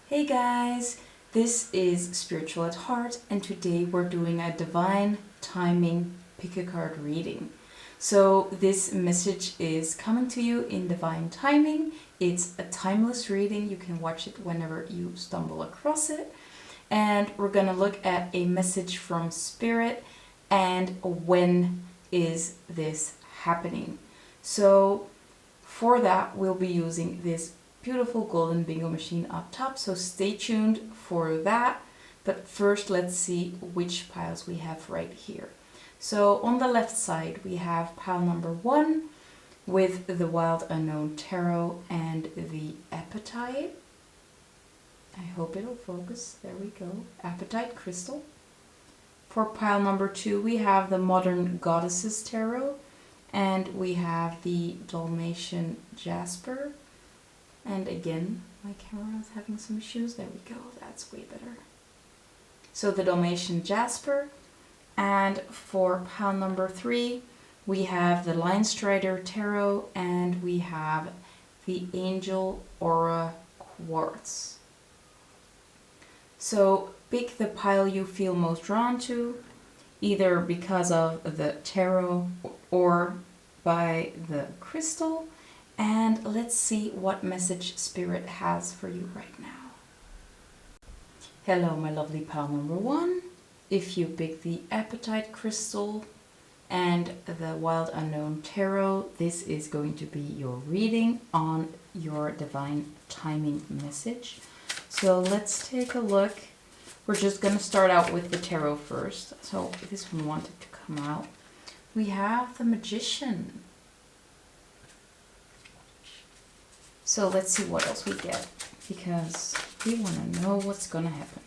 Hey guys, this is Spiritual at Heart, and today we're doing a divine timing pick a card reading. So this message is coming to you in divine timing. It's a timeless reading. You can watch it whenever you stumble across it. And we're going to look at a message from Spirit and when is this happening. So for that, we'll be using this beautiful golden bingo machine up top, so stay tuned for that. But first, let's see which piles we have right here. So on the left side, we have pile number 1 with the Wild Unknown Tarot and the Apatite. I hope it'll focus. There we go. Apatite crystal. For pile number 2, we have the Modern Goddesses Tarot, and we have the Dalmatian Jasper. And again, my camera is having some issues. There we go. That's way better. So the Dalmatian Jasper. And for pile number 3, we have the Lion Strider Tarot, and we have the Angel Aura Quartz. So pick the pile you feel most drawn to, either because of the tarot or by the crystal. And let's see what message Spirit has for you right now. Hello, my lovely pile number 1. If you pick the Apatite crystal and the Wild Unknown Tarot, this is going to be your reading on your divine timing message. So let's take a look. We're just going to start out with the tarot first. So this one wanted to come out. We have the Magician. So let's see what else we get, because we want to know what's going to happen,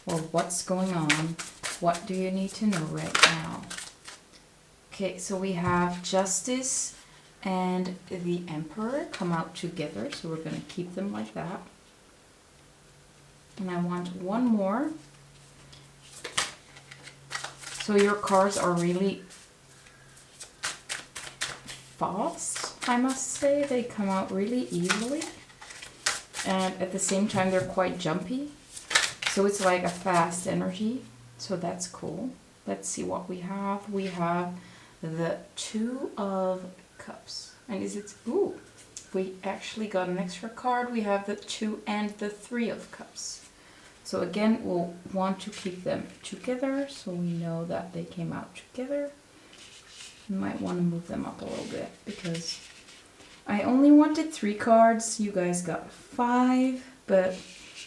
or what's going on. What do you need to know right now? Okay, so we have Justice and the Emperor come out together, so we're going to keep them like that. And I want one more. So your cards are really fast, I must say. They come out really easily, and at the same time they're quite jumpy, so it's like a fast energy, so that's cool. Let's see what we have. We have the 2 of Cups, and we actually got an extra card. We have the 2 and the 3 of Cups. So again, we'll want to keep them together so we know that they came out together. You might want to move them up a little bit, because I only wanted 3 cards. You guys got 5, but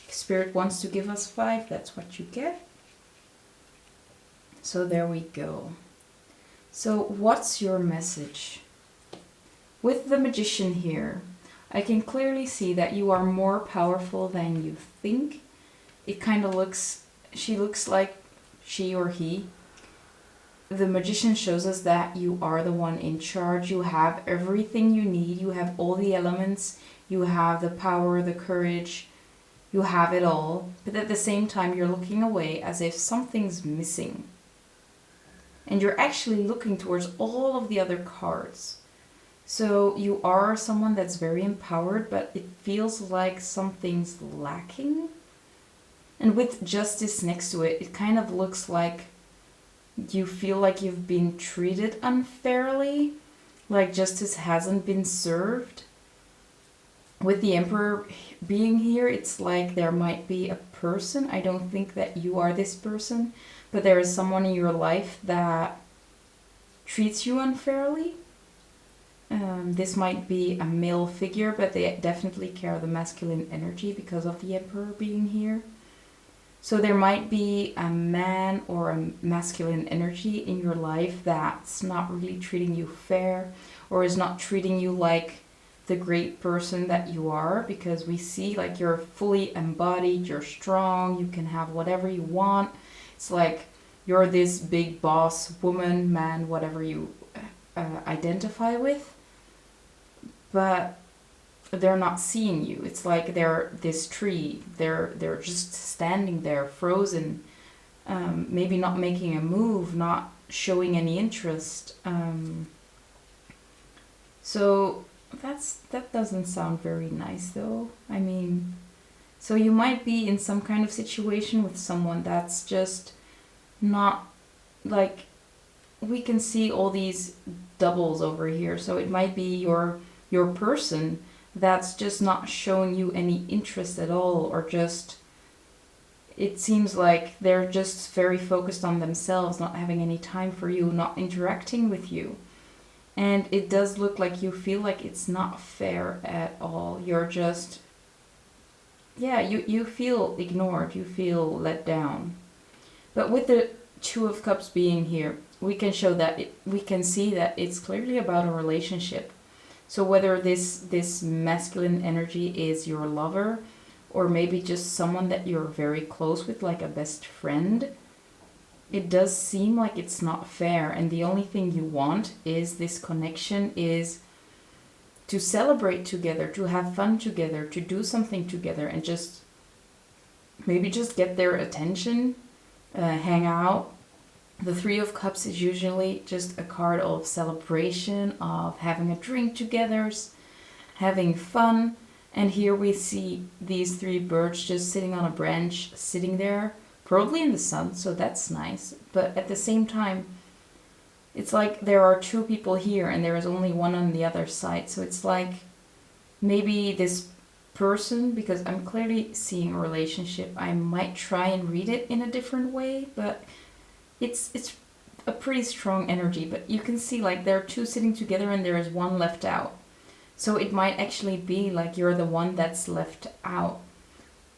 Spirit wants to give us 5. That's what you get. So there we go. So what's your message? With the Magician here, I can clearly see that you are more powerful than you think. It kind of looks, she looks like she or he. The Magician shows us that you are the one in charge. You have everything you need. You have all the elements. You have the power, the courage. You have it all. But at the same time, you're looking away as if something's missing. And you're actually looking towards all of the other cards. So you are someone that's very empowered, but it feels like something's lacking. And with Justice next to it, it kind of looks like you feel like you've been treated unfairly, like justice hasn't been served. With the Emperor being here, it's like there might be a person. I don't think that you are this person, but there is someone in your life that treats you unfairly. This might be a male figure, but they definitely carry the masculine energy because of the Emperor being here. So there might be a man or a masculine energy in your life that's not really treating you fair, or is not treating you like the great person that you are, because we see like you're fully embodied, you're strong, you can have whatever you want. It's like you're this big boss, woman, man, whatever you identify with. But they're not seeing you. It's like they're this tree. They're just standing there, frozen, maybe not making a move, not showing any interest. So that doesn't sound very nice, though. I mean, So you might be in some kind of situation with someone that's just not like, we can see all these doubles over here. So it might be your person that's just not showing you any interest at all, or just, it seems like they're just very focused on themselves, not having any time for you, not interacting with you. And it does look like you feel like it's not fair at all. You're just, yeah, you feel ignored, you feel let down. But with the Two of Cups being here, we can show that we can see that it's clearly about a relationship. So whether this masculine energy is your lover, or maybe just someone that you're very close with, like a best friend, it does seem like it's not fair. And the only thing you want is this connection, is to celebrate together, to have fun together, to do something together, and just maybe just get their attention, hang out. The Three of Cups is usually just a card of celebration, of having a drink together, having fun. And here we see these three birds just sitting on a branch, sitting there, probably in the sun, so that's nice. But at the same time, it's like there are two people here and there is only one on the other side. So it's like maybe this person, because I'm clearly seeing a relationship, I might try and read it in a different way, but it's a pretty strong energy. But you can see like there are two sitting together and there is one left out. So it might actually be like you're the one that's left out.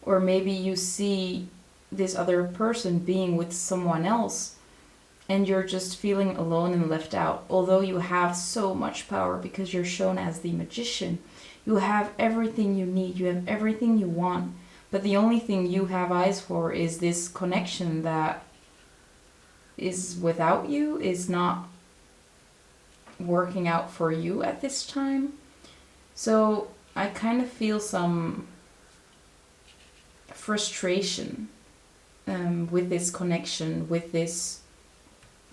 Or maybe you see this other person being with someone else and you're just feeling alone and left out. Although you have so much power because you're shown as the magician. You have everything you need, you have everything you want. But the only thing you have eyes for is this connection that is without you, is not working out for you at this time. So I kind of feel some frustration with this connection, with this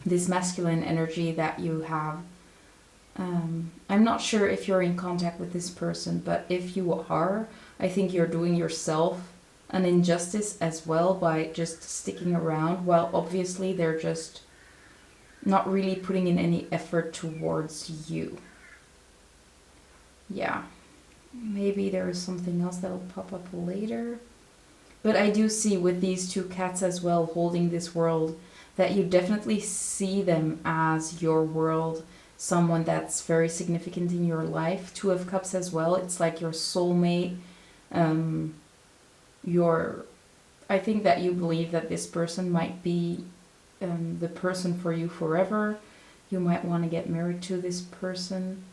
masculine energy that you have. I'm not sure if you're in contact with this person, but if you are, I think you're doing yourself an injustice as well by just sticking around, while obviously they're just not really putting in any effort towards you. Yeah, maybe there is something else that'll pop up later. But I do see with these two cats as well holding this world, that you definitely see them as your world, someone that's very significant in your life. Two of Cups as well, it's like your soulmate. I think that you believe that this person might be the person for you forever. You might want to get married to this person.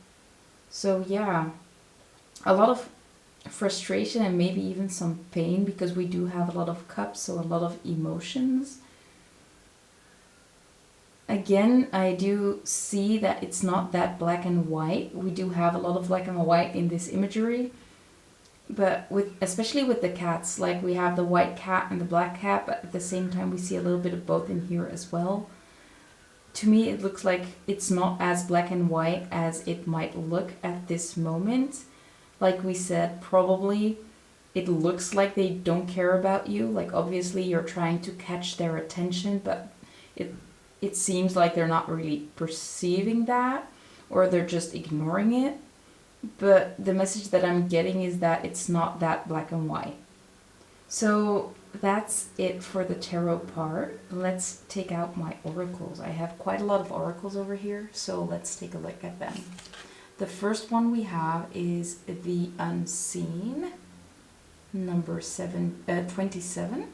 So yeah, a lot of frustration and maybe even some pain, because we do have a lot of cups, so a lot of emotions. Again, I do see that it's not that black and white. We do have a lot of black and white in this imagery. But especially with the cats, like we have the white cat and the black cat, but at the same time we see a little bit of both in here as well. To me, it looks like it's not as black and white as it might look at this moment. Like we said, probably it looks like they don't care about you. Like obviously you're trying to catch their attention, but it seems like they're not really perceiving that, or they're just ignoring it. But the message that I'm getting is that it's not that black and white. So that's it for the tarot part. Let's take out my oracles. I have quite a lot of oracles over here, so let's take a look at them. The first one we have is the Unseen, number 27.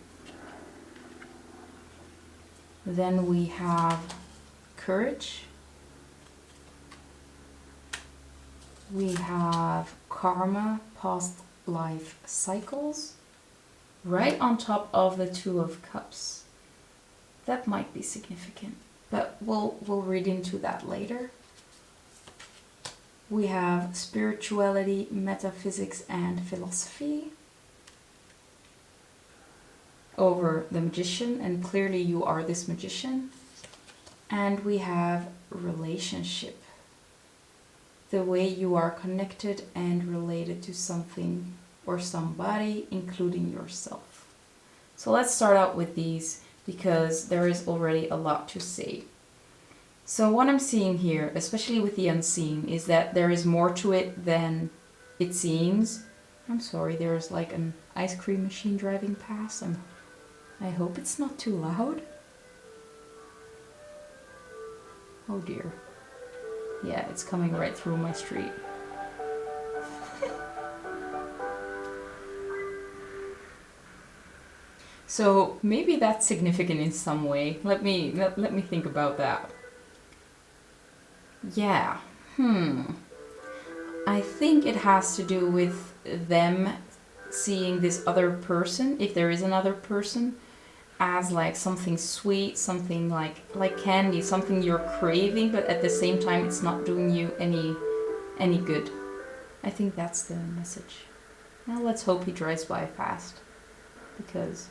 Then we have Courage. We have Karma, Past Life Cycles, right on top of the Two of Cups. That might be significant, but we'll read into that later. We have Spirituality, Metaphysics, and Philosophy over the Magician, and clearly you are this magician. And we have Relationship, the way you are connected and related to something or somebody, including yourself. So let's start out with these because there is already a lot to say. So what I'm seeing here, especially with the unseen, is that there is more to it than it seems. I'm sorry, there's like an ice cream machine driving past. I hope it's not too loud. Oh dear. Yeah, it's coming right through my street. So maybe that's significant in some way. Let me think about that. Yeah. I think it has to do with them seeing this other person, if there is another person, as like something sweet, something like candy, something you're craving, but at the same time it's not doing you any good. I think that's the message. Now let's hope he drives by fast, because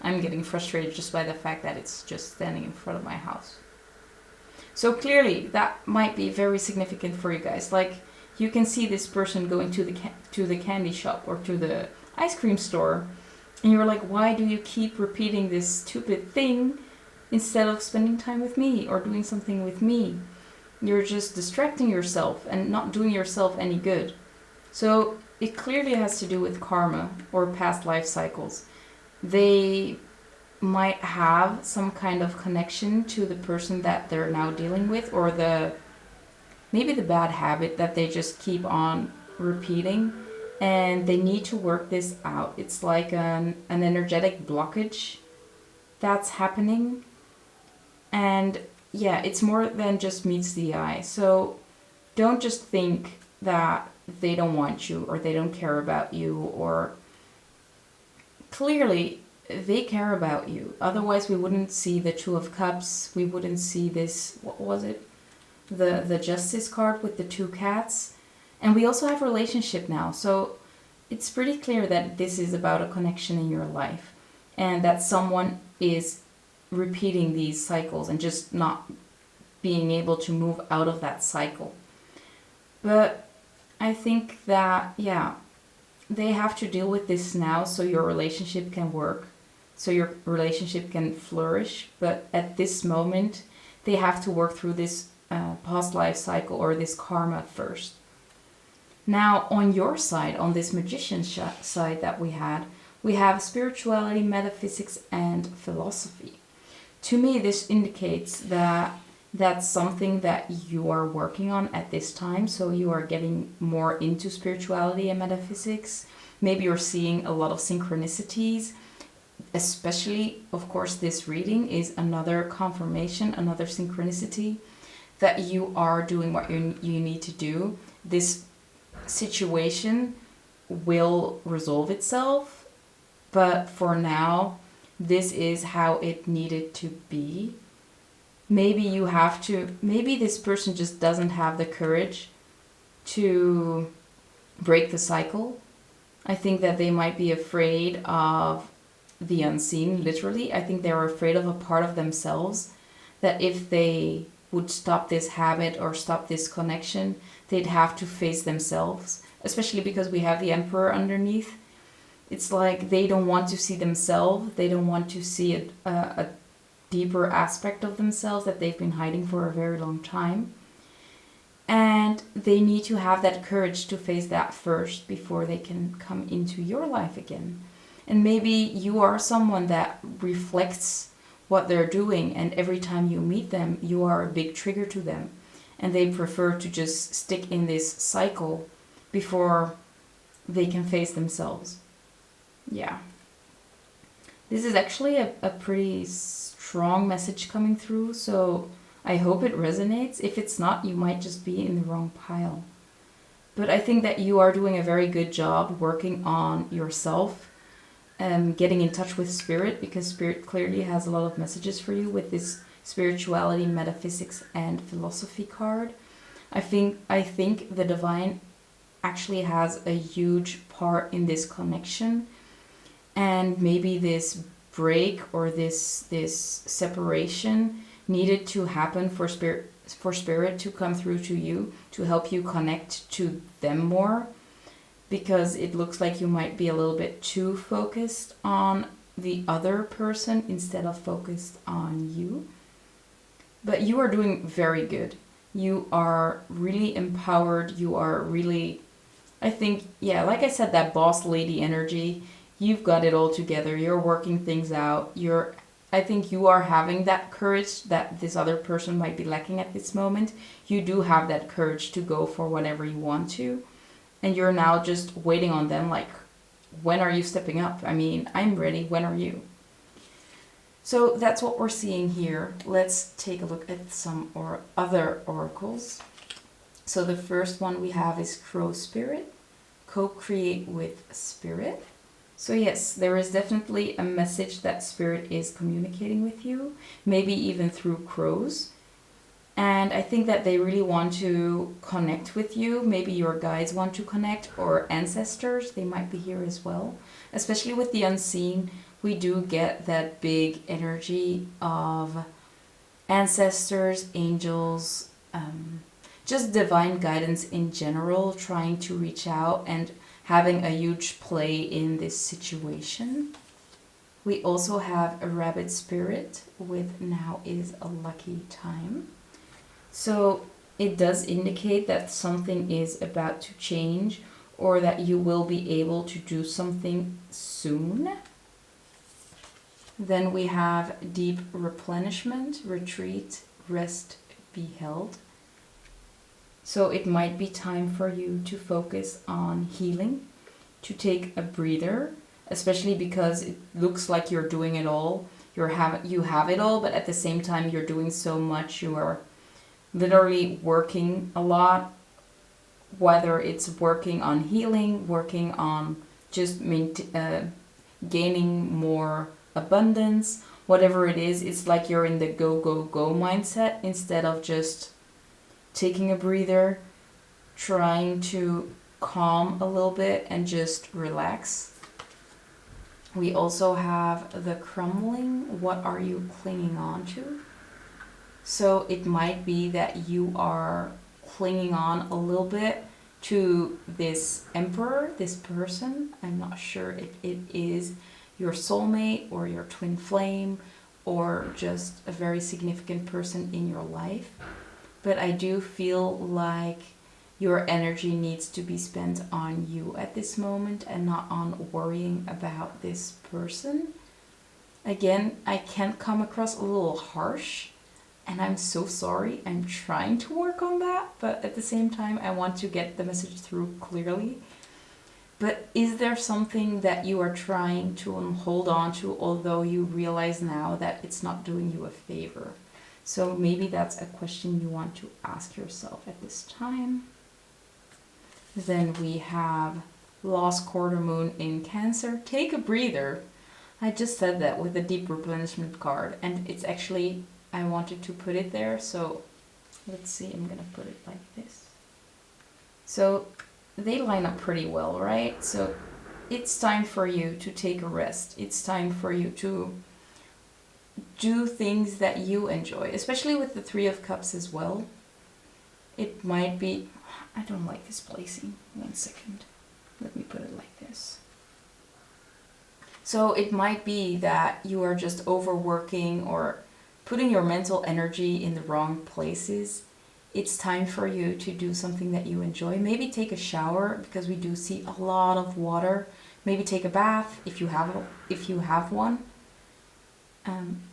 I'm getting frustrated just by the fact that it's just standing in front of my house. So clearly that might be very significant for you guys. Like, you can see this person going to the candy shop or to the ice cream store, and you're like, why do you keep repeating this stupid thing instead of spending time with me or doing something with me? You're just distracting yourself and not doing yourself any good. So it clearly has to do with karma or past life cycles. They might have some kind of connection to the person that they're now dealing with, or maybe the bad habit that they just keep on repeating, and they need to work this out. It's like an energetic blockage that's happening, and yeah, it's more than just meets the eye. So don't just think that they don't want you or they don't care about you, or clearly they care about you. Otherwise we wouldn't see the Two of Cups. We wouldn't see this, what was it? The Justice card with the two cats. And we also have relationship now. So it's pretty clear that this is about a connection in your life, and that someone is repeating these cycles and just not being able to move out of that cycle. But I think that, yeah, they have to deal with this now so your relationship can work, so your relationship can flourish. But at this moment, they have to work through this past life cycle or this karma first. Now, on your side, on this magician side that we have spirituality, metaphysics, and philosophy. To me, this indicates that that's something that you are working on at this time. So you are getting more into spirituality and metaphysics. Maybe you're seeing a lot of synchronicities. Especially, of course, this reading is another confirmation, another synchronicity that you are doing what you need to do. This situation will resolve itself, but for now, this is how it needed to be. Maybe this person just doesn't have the courage to break the cycle. I think that they might be afraid of the unseen, literally. I think they're afraid of a part of themselves, that if they would stop this habit or stop this connection, they'd have to face themselves, especially because we have the Emperor underneath. It's like they don't want to see themselves. They don't want to see a deeper aspect of themselves that they've been hiding for a very long time. And they need to have that courage to face that first before they can come into your life again. And maybe you are someone that reflects what they're doing, and every time you meet them, you are a big trigger to them. And they prefer to just stick in this cycle before they can face themselves. Yeah. This is actually a pretty strong message coming through, so I hope it resonates. If it's not, you might just be in the wrong pile. But I think that you are doing a very good job working on yourself, getting in touch with Spirit, because Spirit clearly has a lot of messages for you with this spirituality, metaphysics, and philosophy card. I think the divine actually has a huge part in this connection, and maybe this break or this separation needed to happen for spirit to come through to you, to help you connect to them more. because it looks like you might be a little bit too focused on the other person instead of focused on you. But you are doing very good. You are really empowered. You are really, I think, yeah, like I said, that boss lady energy. You've got it all together. You're working things out. I think you are having that courage that this other person might be lacking at this moment. You do have that courage to go for whatever you want to. And you're now just waiting on them, like, when are you stepping up? I mean, I'm ready. When are you? So that's what we're seeing here. Let's take a look at some other oracles. So the first one we have is Crow Spirit. Co-create with Spirit. So yes, there is definitely a message that Spirit is communicating with you, maybe even through crows. And I think that they really want to connect with you. Maybe your guides want to connect, or ancestors, they might be here as well. Especially with the unseen, we do get that big energy of ancestors, angels, just divine guidance in general, trying to reach out and having a huge play in this situation. We also have a Rabbit Spirit with now is a lucky time. So it does indicate that something is about to change, or that you will be able to do something soon. Then we have Deep Replenishment, Retreat, Rest, Be Held. So it might be time for you to focus on healing, to take a breather, especially because it looks like you're doing it all. You have it all, but at the same time you're doing so much. You are literally working a lot, whether it's working on healing, working on just gaining more abundance, whatever it is. It's like you're in the go, go, go mindset instead of just taking a breather, trying to calm a little bit and just relax. We also have the Crumbling. What are you clinging on to? So it might be that you are clinging on a little bit to this emperor, this person. I'm not sure if it is your soulmate or your twin flame or just a very significant person in your life. But I do feel like your energy needs to be spent on you at this moment and not on worrying about this person. Again, I can come across a little harsh, and I'm so sorry. I'm trying to work on that, but at the same time, I want to get the message through clearly. But is there something that you are trying to hold on to, although you realize now that it's not doing you a favor? So maybe that's a question you want to ask yourself at this time. Then we have Lost Quarter Moon in Cancer. Take a breather. I just said that with the Deep Replenishment card, and it's actually, I wanted to put it there, so let's see, I'm gonna put it like this. So they line up pretty well, right? So it's time for you to take a rest. It's time for you to do things that you enjoy, especially with the Three of Cups as well. It might be, I don't like this placing. 1 second. Let me put it like this. So it might be that you are just overworking or putting your mental energy in the wrong places. It's time for you to do something that you enjoy. Maybe take a shower, because we do see a lot of water. Maybe take a bath if you have one.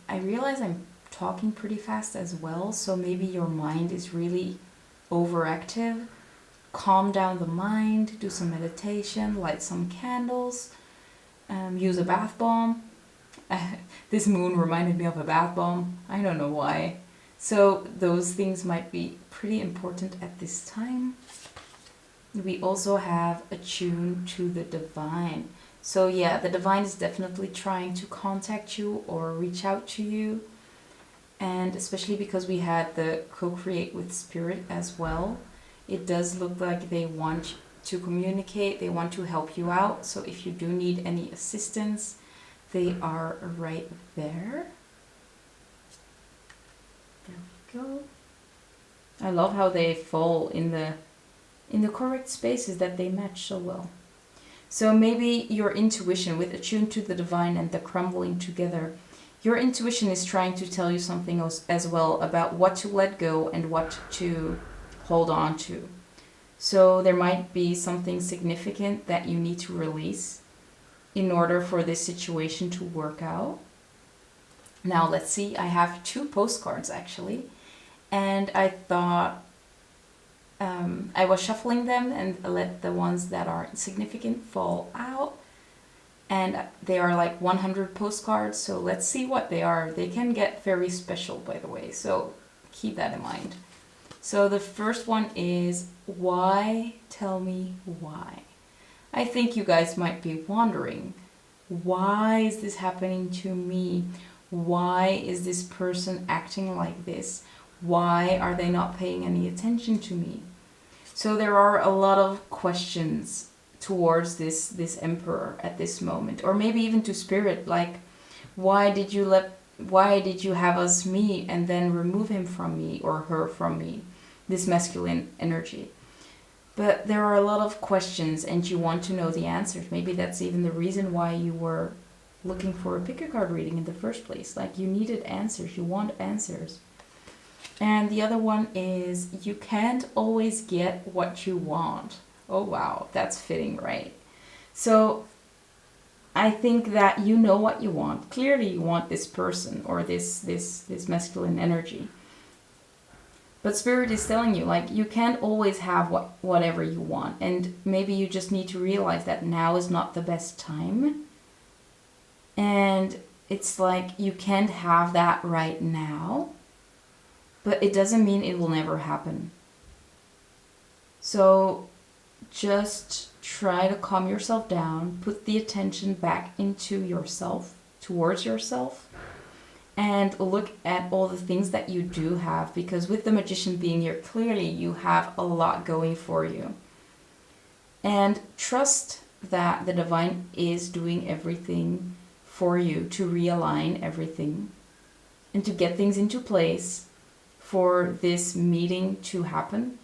I realize I'm talking pretty fast as well, so maybe your mind is really overactive. Calm down the mind, do some meditation, light some candles, use a bath bomb. This moon reminded me of a bath bomb. I don't know why. So those things might be pretty important at this time. We also have Attune to the Divine. So yeah, the Divine is definitely trying to contact you or reach out to you. And especially because we had the Co-create with Spirit as well. It does look like they want to communicate, they want to help you out. So if you do need any assistance, they are right there. There we go. I love how they fall in the correct spaces, that they match so well. So maybe your intuition, with attuned to the divine and the crumbling together, your intuition is trying to tell you something as well about what to let go and what to hold on to. So there might be something significant that you need to release in order for this situation to work out. Now let's see, I have 2 postcards actually, and I thought I was shuffling them and let the ones that are significant fall out. And they are like 100 postcards, so let's see what they are. They can get very special, by the way, so keep that in mind. So the first one is, why? Tell me why. I think you guys might be wondering, why is this happening to me? Why is this person acting like this? Why are they not paying any attention to me? So there are a lot of questions towards this emperor at this moment, or maybe even to spirit, like, why did you have us meet and then remove him from me or her from me, this masculine energy. But there are a lot of questions and you want to know the answers. Maybe that's even the reason why you were looking for a pick a card reading in the first place. Like, you needed answers, you want answers. And the other one is, you can't always get what you want. Oh wow, that's fitting, right? So I think that you know what you want. Clearly you want this person or this masculine energy. But Spirit is telling you, like, you can't always have whatever you want. And maybe you just need to realize that now is not the best time. And it's like, you can't have that right now. But it doesn't mean it will never happen. So just try to calm yourself down, put the attention back into yourself, towards yourself, and look at all the things that you do have, because with the Magician being here, clearly you have a lot going for you. And trust that the divine is doing everything for you to realign everything and to get things into place for this meeting to happen.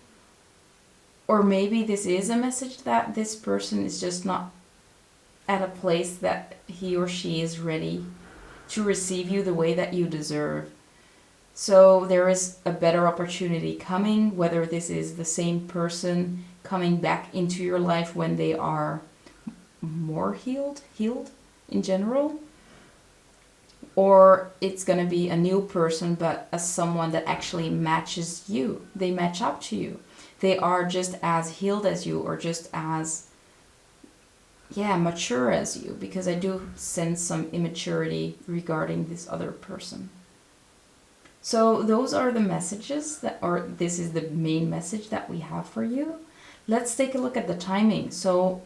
Or maybe this is a message that this person is just not at a place that he or she is ready to receive you the way that you deserve. So there is a better opportunity coming, whether this is the same person coming back into your life when they are more healed in general, or it's going to be a new person, but as someone that actually matches you. They match up to you. They are just as healed as you, or just as, mature as you, because I do sense some immaturity regarding this other person. So those are the messages this is the main message that we have for you. Let's take a look at the timing. So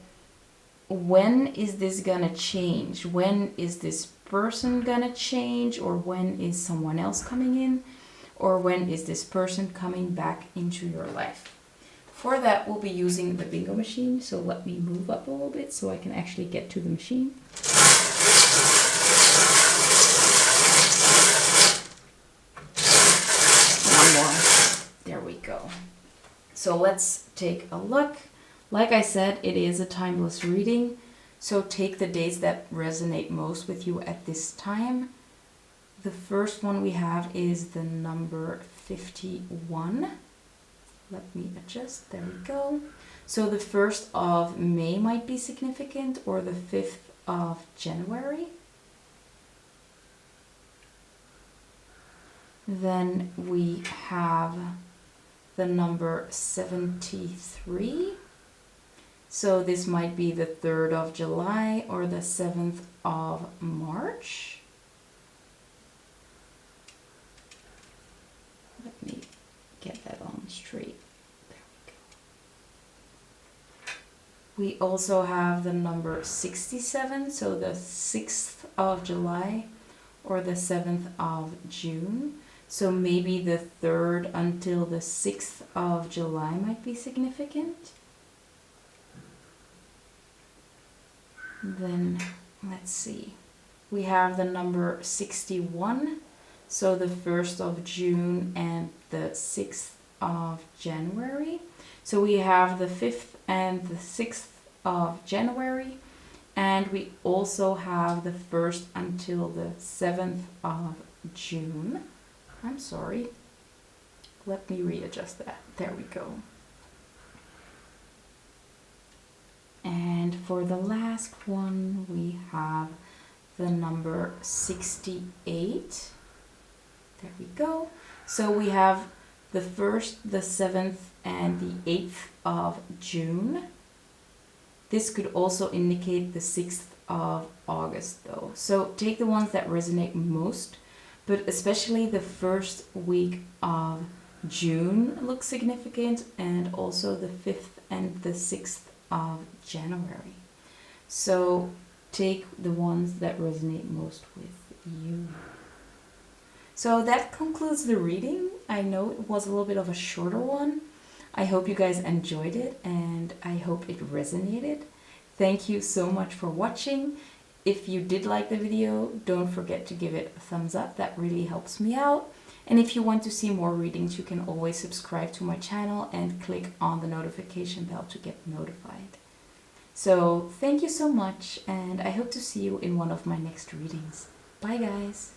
when is this gonna change? When is this person gonna change? Or when is someone else coming in? Or when is this person coming back into your life? For that, we'll be using the bingo machine. So let me move up a little bit so I can actually get to the machine. One more. There we go. So let's take a look. Like I said, it is a timeless reading. So take the days that resonate most with you at this time. The first one we have is the number 51. Let me adjust. There we go. So the 1st of May might be significant, or the 5th of January. Then we have the number 73. So this might be the 3rd of July or the 7th of March. Let me get that on straight. There we go. We also have the number 67, so the 6th of July or the 7th of June. So maybe the 3rd until the 6th of July might be significant. Then let's see. We have the number 61. So the 1st of June and the 6th of January. So we have the 5th and the 6th of January. And we also have the 1st until the 7th of June. I'm sorry. Let me readjust that. There we go. And for the last one, we have the number 68. There we go. So we have the 1st, the 7th, and the 8th of June. This could also indicate the 6th of August though. So take the ones that resonate most, but especially the first week of June looks significant, and also the 5th and the 6th of January. So take the ones that resonate most with you. So that concludes the reading. I know it was a little bit of a shorter one. I hope you guys enjoyed it, and I hope it resonated. Thank you so much for watching. If you did like the video, don't forget to give it a thumbs up. That really helps me out. And if you want to see more readings, you can always subscribe to my channel and click on the notification bell to get notified. So thank you so much, and I hope to see you in one of my next readings. Bye guys!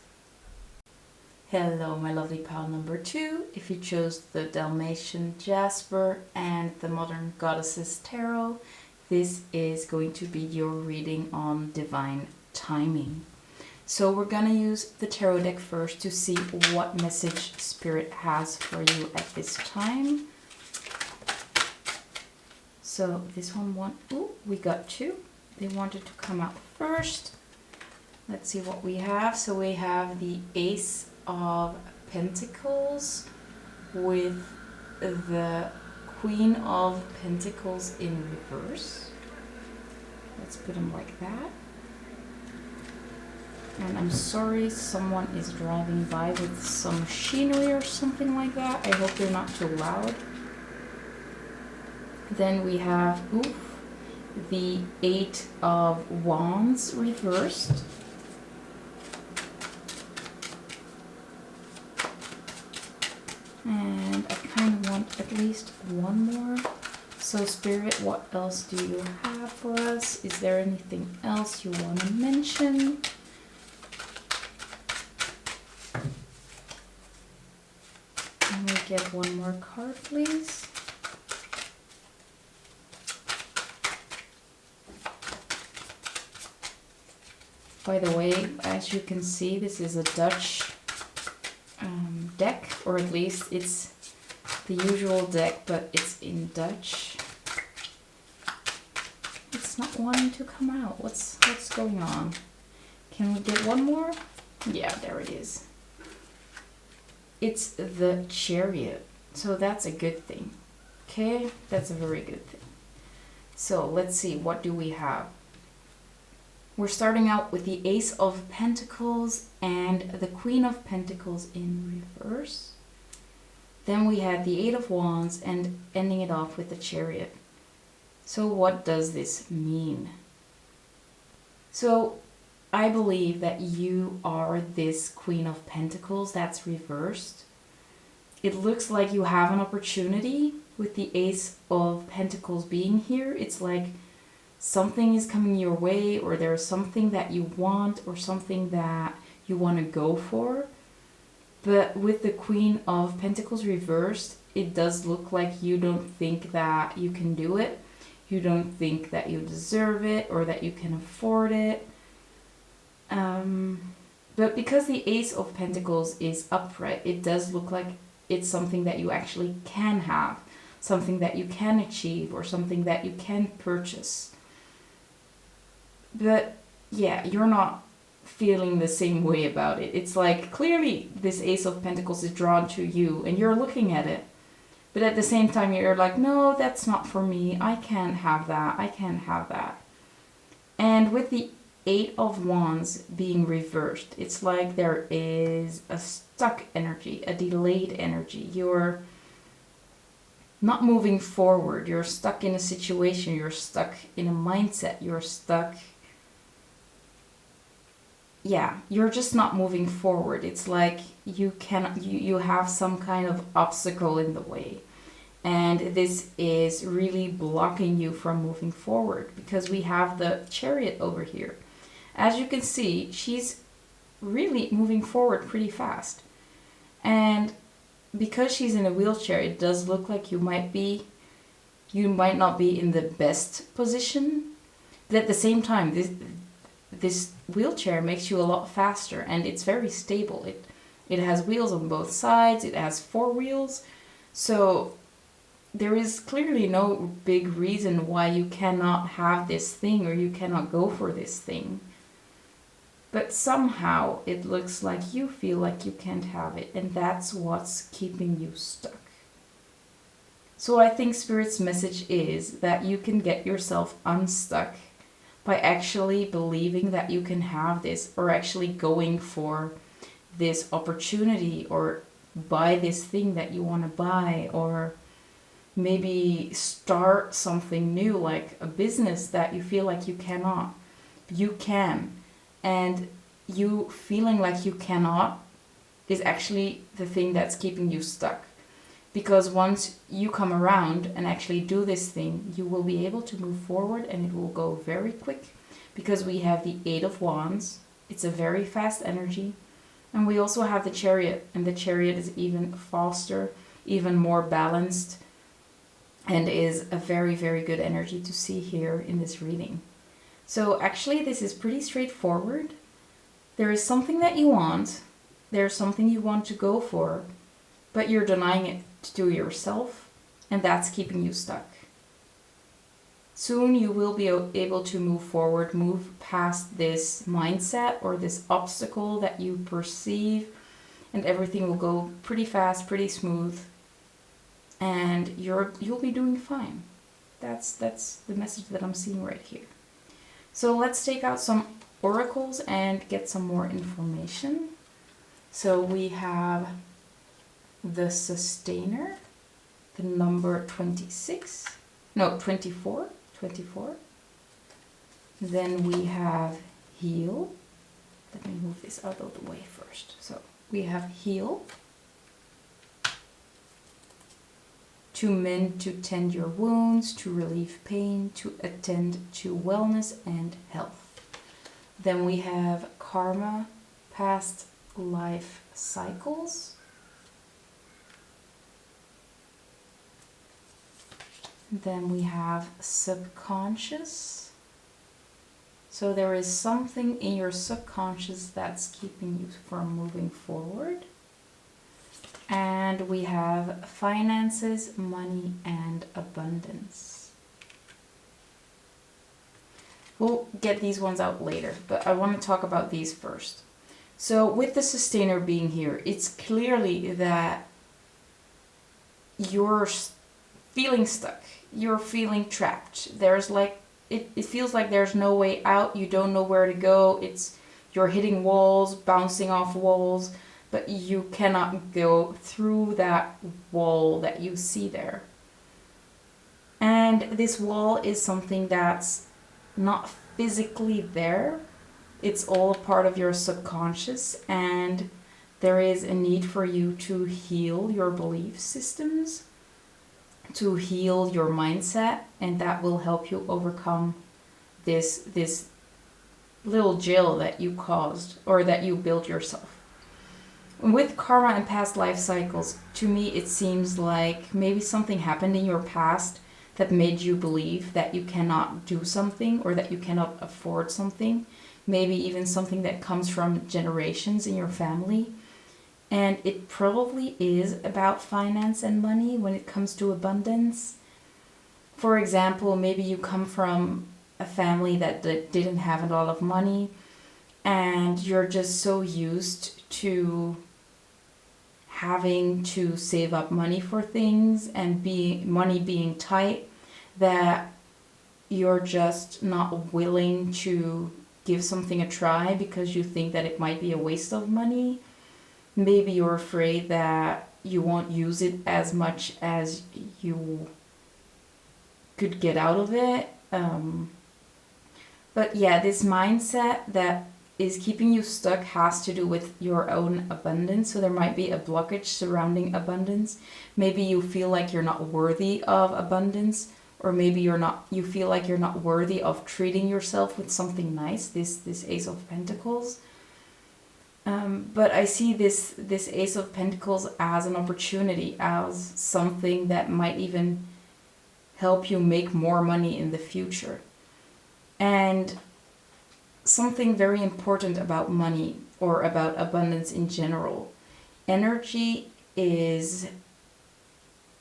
Hello my lovely pile number 2. If you chose the Dalmatian Jasper and the Modern Goddesses Tarot, this is going to be your reading on divine timing. So we're gonna use the tarot deck first to see what message Spirit has for you at this time. So this one we got 2. They wanted to come out first. Let's see what we have. So we have the Ace of Pentacles with the Queen of Pentacles in reverse. Let's put them like that. And I'm sorry, someone is driving by with some machinery or something like that. I hope they're not too loud. Then we have the 8 of Wands reversed. And I kind of want at least one more. So Spirit, what else do you have for us? Is there anything else you want to mention? Can we get one more card, please? By the way, as you can see, this is a Dutch deck, or at least it's the usual deck, but it's in Dutch. It's not wanting to come out. What's going on? Can we get one more? Yeah, there it is. It's the Chariot, so that's a good thing. Okay, that's a very good thing. So let's see, what do we have? We're starting out with the Ace of Pentacles and the Queen of Pentacles in reverse. Then we had the 8 of Wands and ending it off with the Chariot. So what does this mean? So I believe that you are this Queen of Pentacles that's reversed. It looks like you have an opportunity with the Ace of Pentacles being here. It's like something is coming your way, or there's something that you want, or something that you want to go for. But with the Queen of Pentacles reversed, it does look like you don't think that you can do it. You don't think that you deserve it, or that you can afford it. But because the Ace of Pentacles is upright, it does look like it's something that you actually can have, something that you can achieve, or something that you can purchase. But yeah, you're not feeling the same way about it. It's like clearly this Ace of Pentacles is drawn to you and you're looking at it. But at the same time, you're like, no, that's not for me. I can't have that. I can't have that. And with the 8 of Wands being reversed, it's like there is a stuck energy, a delayed energy. You're not moving forward. You're stuck in a situation. You're stuck in a mindset. You're stuck. Yeah, you're just not moving forward. It's like you have some kind of obstacle in the way. And this is really blocking you from moving forward because we have the Chariot over here. As you can see, she's really moving forward pretty fast. And because she's in a wheelchair, it does look like you might not be in the best position. But at the same time, this wheelchair makes you a lot faster, and it's very stable. It has wheels on both sides. It has 4 wheels. So there is clearly no big reason why you cannot have this thing or you cannot go for this thing. But somehow it looks like you feel like you can't have it, and that's what's keeping you stuck. So I think Spirit's message is that you can get yourself unstuck by actually believing that you can have this, or actually going for this opportunity, or buy this thing that you want to buy, or maybe start something new, like a business that you feel like you cannot. You can. And you feeling like you cannot is actually the thing that's keeping you stuck. Because once you come around and actually do this thing, you will be able to move forward, and it will go very quick. Because we have the 8 of Wands. It's a very fast energy. And we also have the Chariot. And the Chariot is even faster, even more balanced, and is a very, very good energy to see here in this reading. So actually this is pretty straightforward. There is something that you want. There's something you want to go for, but you're denying it to yourself, and that's keeping you stuck. Soon you will be able to move forward, move past this mindset or this obstacle that you perceive, and everything will go pretty fast, pretty smooth, and you'll be doing fine. That's the message that I'm seeing right here. So let's take out some oracles and get some more information. So we have the Sustainer, the number 24. Then we have Heal. Let me move this out of the way first. So we have Heal. To mend, to tend your wounds, to relieve pain, to attend to wellness and health. Then we have Karma, past life cycles. Then we have Subconscious. So there is something in your subconscious that's keeping you from moving forward. And we have Finances, Money, and Abundance. We'll get these ones out later, but I want to talk about these first. So with the Sustainer being here, it's clearly that you're feeling stuck. You're feeling trapped. There's like, it feels like there's no way out. You don't know where to go. You're hitting walls, bouncing off walls, but you cannot go through that wall that you see there. And this wall is something that's not physically there. It's all a part of your subconscious, and there is a need for you to heal your belief systems, to heal your mindset, and that will help you overcome this little jail that you caused, or that you built yourself. With karma and past life cycles, to me it seems like maybe something happened in your past that made you believe that you cannot do something, or that you cannot afford something. Maybe even something that comes from generations in your family. And it probably is about finance and money when it comes to abundance. For example, maybe you come from a family that didn't have a lot of money, and you're just so used to having to save up money for things and money being tight, that you're just not willing to give something a try because you think that it might be a waste of money. Maybe you're afraid that you won't use it as much as you could get out of it. But yeah, this mindset that is keeping you stuck has to do with your own abundance. So there might be a blockage surrounding abundance. Maybe you feel like you're not worthy of abundance, or maybe you feel like you're not worthy of treating yourself with something nice, this Ace of Pentacles. But I see this Ace of Pentacles as an opportunity, as something that might even help you make more money in the future. And something very important about money, or about abundance in general, energy is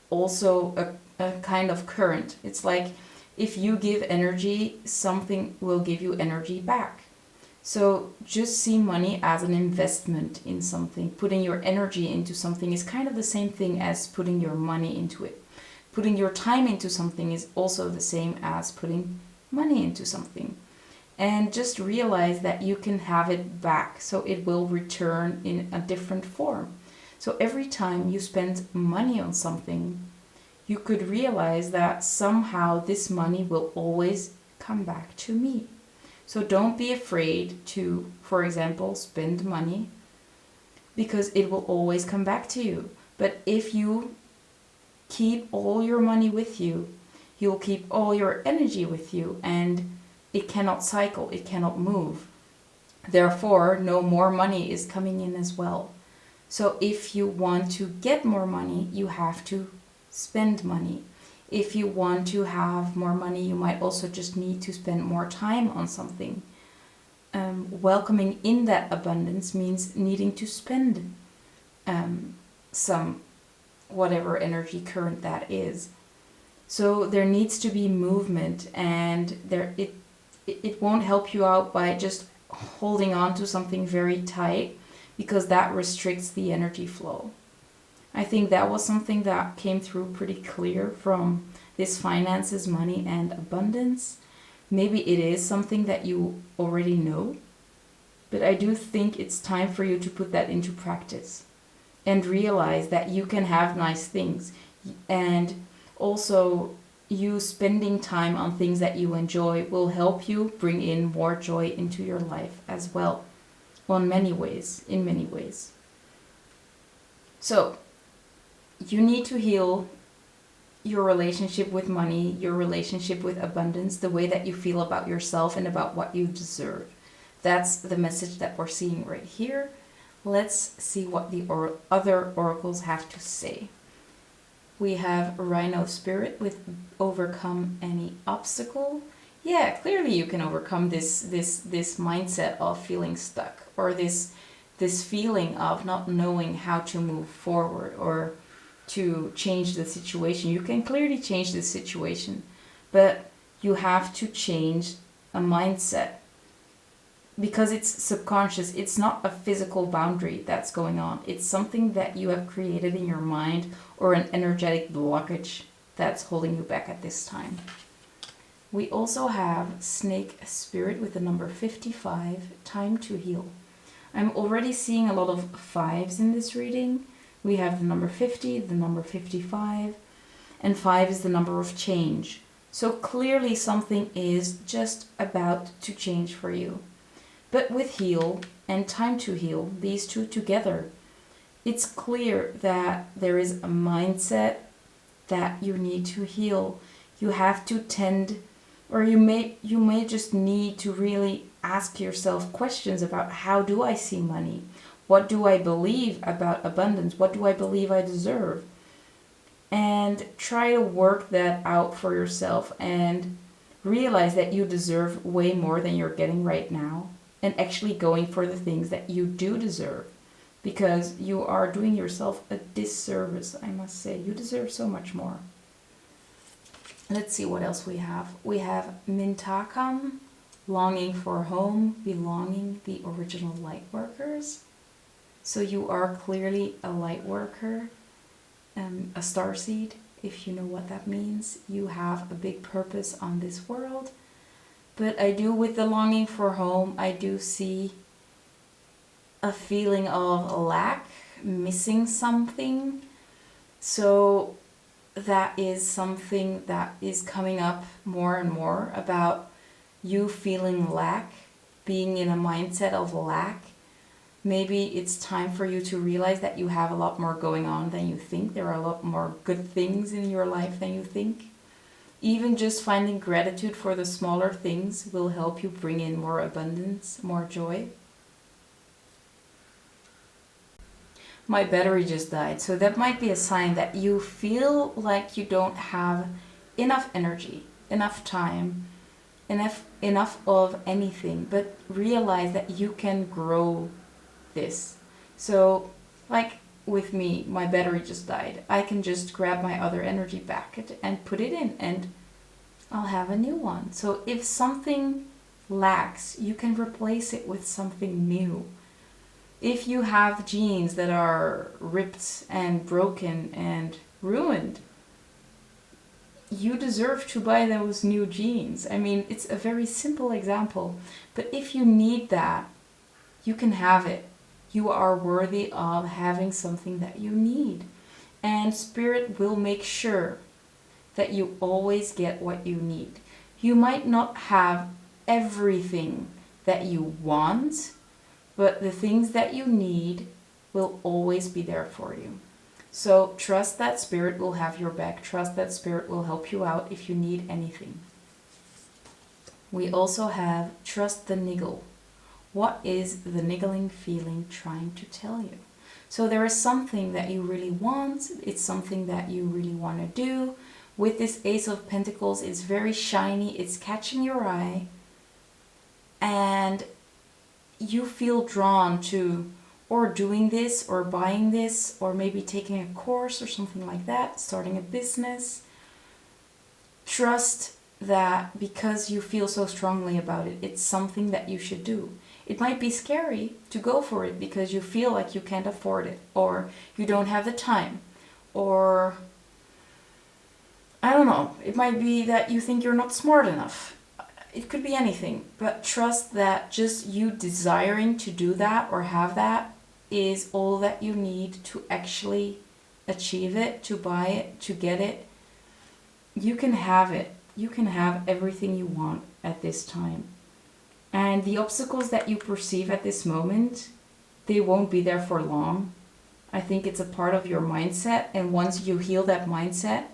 also a kind of current. It's like if you give energy, something will give you energy back. So just see money as an investment in something. Putting your energy into something is kind of the same thing as putting your money into it. Putting your time into something is also the same as putting money into something. And just realize that you can have it back, so it will return in a different form. So every time you spend money on something, you could realize that somehow this money will always come back to me. So don't be afraid to, for example, spend money, because it will always come back to you. But if you keep all your money with you, you'll keep all your energy with you, and it cannot cycle, it cannot move. Therefore, no more money is coming in as well. So if you want to get more money, you have to spend money. If you want to have more money, you might also just need to spend more time on something. Welcoming in that abundance means needing to spend some whatever energy current that is. So there needs to be movement, and it won't help you out by just holding on to something very tight, because that restricts the energy flow. I think that was something that came through pretty clear from this finances, money, and abundance. Maybe it is something that you already know, but I do think it's time for you to put that into practice and realize that you can have nice things. And also, you spending time on things that you enjoy will help you bring in more joy into your life as well. Well, in many ways. So, you need to heal your relationship with money, your relationship with abundance, the way that you feel about yourself and about what you deserve. That's the message that we're seeing right here. Let's see what the other oracles have to say. We have Rhino Spirit with overcome any obstacle. Yeah, clearly you can overcome this mindset of feeling stuck, or this feeling of not knowing how to move forward or to change the situation. You can clearly change the situation, but you have to change a mindset, because it's subconscious. It's not a physical boundary that's going on. It's something that you have created in your mind, or an energetic blockage that's holding you back at this time. We also have Snake Spirit with the number 55, time to heal. I'm already seeing a lot of 5s in this reading. We have the number 50, the number 55, and 5 is the number of change. So clearly something is just about to change for you. But with heal and time to heal, these two together, it's clear that there is a mindset that you need to heal. You have to tend, or you may just need to really ask yourself questions about, how do I see money? What do I believe about abundance? What do I believe I deserve? And try to work that out for yourself, and realize that you deserve way more than you're getting right now, and actually going for the things that you do deserve, because you are doing yourself a disservice, I must say. You deserve so much more. Let's see what else we have. We have Mintakam, longing for home, belonging, the original light workers. So you are clearly a light worker, a starseed, if you know what that means. You have a big purpose on this world. But I do, with the longing for home, I do see a feeling of lack, missing something. So that is something that is coming up more and more, about you feeling lack being in a mindset of lack. Maybe it's time for you to realize that you have a lot more going on than you think. There are a lot more good things in your life than you think. Even just finding gratitude for the smaller things will help you bring in more abundance, more joy. My battery just died, so that might be a sign that you feel like you don't have enough energy, enough time, enough of anything, but realize that you can grow this. So, like with me, my battery just died. I can just grab my other energy back and put it in, and I'll have a new one. So if something lacks, you can replace it with something new. If you have jeans that are ripped and broken and ruined, you deserve to buy those new jeans. I mean, it's a very simple example, but if you need that, you can have it. You are worthy of having something that you need. And Spirit will make sure that you always get what you need. You might not have everything that you want, but the things that you need will always be there for you. So trust that Spirit will have your back. Trust that Spirit will help you out if you need anything. We also have trust the niggle. What is the niggling feeling trying to tell you? So there is something that you really want. It's something that you really want to do. With this Ace of Pentacles, it's very shiny. It's catching your eye. And you feel drawn to or doing this or buying this or maybe taking a course or something like that, starting a business. Trust that because you feel so strongly about it, it's something that you should do. It might be scary to go for it because you feel like you can't afford it, or you don't have the time, or I don't know, it might be that you think you're not smart enough. It could be anything, but trust that just you desiring to do that or have that is all that you need to actually achieve it, to buy it, to get it. You can have it. You can have everything you want at this time. And the obstacles that you perceive at this moment, they won't be there for long. I think it's a part of your mindset. And once you heal that mindset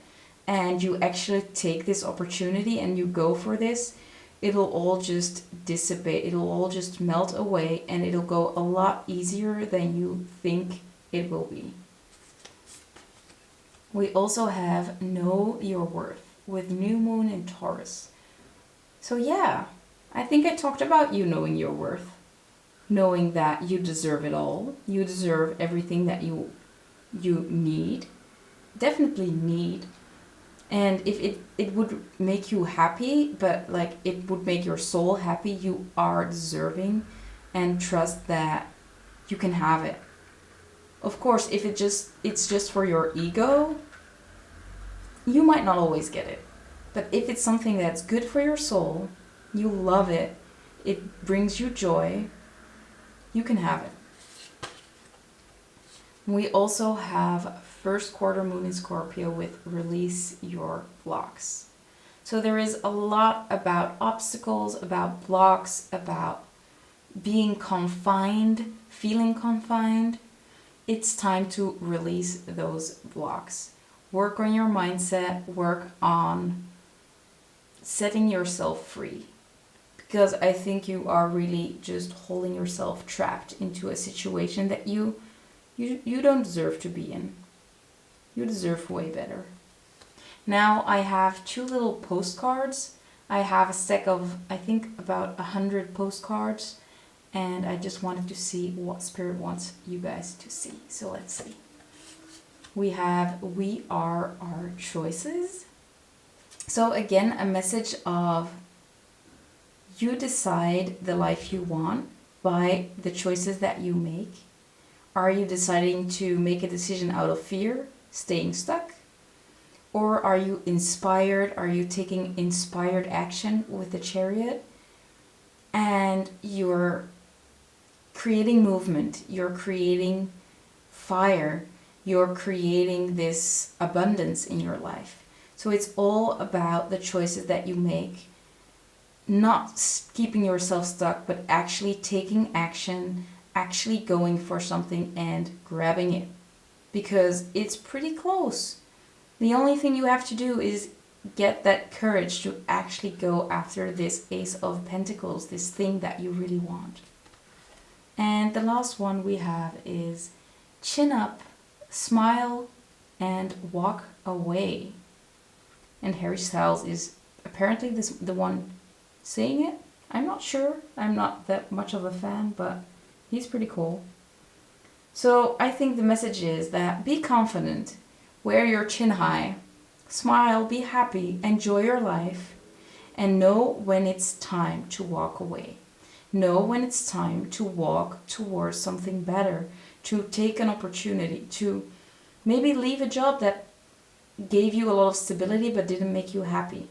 and you actually take this opportunity and you go for this, it'll all just dissipate. It'll all just melt away and it'll go a lot easier than you think it will be. We also have Know Your Worth with New Moon in Taurus. So yeah, I think I talked about you knowing your worth. Knowing that you deserve it all. You deserve everything that you need. Definitely need. And if it would make you happy, but like it would make your soul happy, you are deserving, and trust that you can have it. Of course, if it's just for your ego, you might not always get it. But if it's something that's good for your soul, you love it, it brings you joy, you can have it. We also have first quarter moon in Scorpio with Release Your Blocks. So there is a lot about obstacles, about blocks, about being confined, feeling confined. It's time to release those blocks. Work on your mindset, work on setting yourself free. Because I think you are really just holding yourself trapped into a situation that you don't deserve to be in. You deserve way better. Now I have two little postcards. I have a stack of, I think, about 100 postcards. And I just wanted to see what Spirit wants you guys to see. So let's see. We have We Are Our Choices. So again, a message of you decide the life you want by the choices that you make. Are you deciding to make a decision out of fear, staying stuck? Or are you inspired? Are you taking inspired action with the Chariot? And you're creating movement, you're creating fire, you're creating this abundance in your life. So it's all about the choices that you make. not keeping yourself stuck, but actually taking action, actually going for something and grabbing it. Because it's pretty close. The only thing you have to do is get that courage to actually go after this Ace of Pentacles, this thing that you really want. And the last one we have is chin up, smile, and walk away. And Harry Styles is apparently the one saying it. I'm not sure. I'm not that much of a fan, but he's pretty cool. So I think the message is that be confident, wear your chin high, smile, be happy, enjoy your life, and know when it's time to walk away. Know when it's time to walk towards something better, to take an opportunity, to maybe leave a job that gave you a lot of stability but didn't make you happy.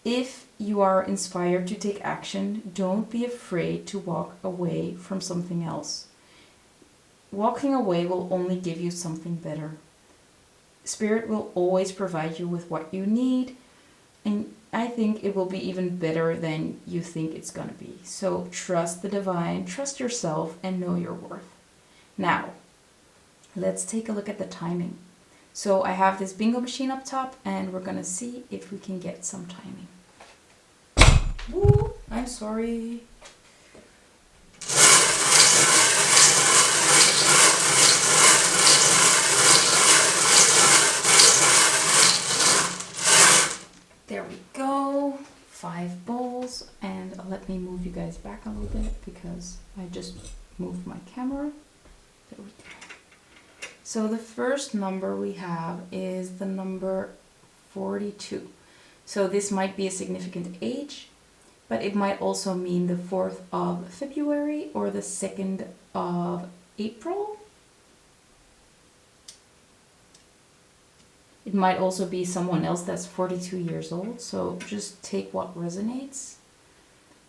If you are inspired to take action, don't be afraid to walk away from something else. Walking away will only give you something better. Spirit will always provide you with what you need, and I think it will be even better than you think it's going to be. So trust the divine, trust yourself, and know your worth. Now, let's take a look at the timing. So I have this bingo machine up top, and we're going to see if we can get some timing. Woo, I'm sorry. There we go. 5 bowls, and let me move you guys back a little bit because I just moved my camera. There we go. So the first number we have is the number 42. So this might be a significant age, but it might also mean the 4th of February or the 2nd of April. It might also be someone else that's 42 years old, so just take what resonates.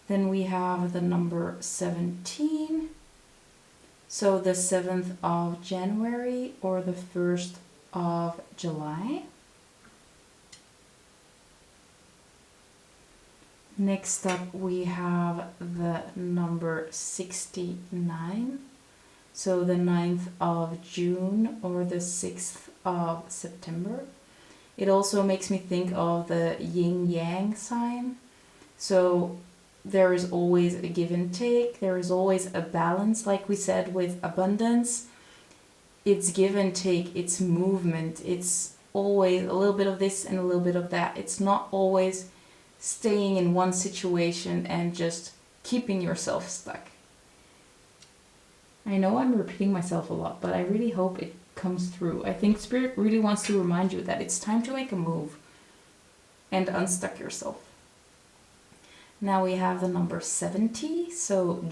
Then we have the number 17. So the 7th of January or the 1st of July. Next up we have the number 69. So the 9th of June or the 6th of September. It also makes me think of the yin-yang sign. So there is always a give and take. There is always a balance, like we said with abundance. It's give and take, it's movement. It's always a little bit of this and a little bit of that. It's not always staying in one situation and just keeping yourself stuck. I know I'm repeating myself a lot, but I really hope it comes through. I think Spirit really wants to remind you that it's time to make a move and unstuck yourself. Now we have the number 70, so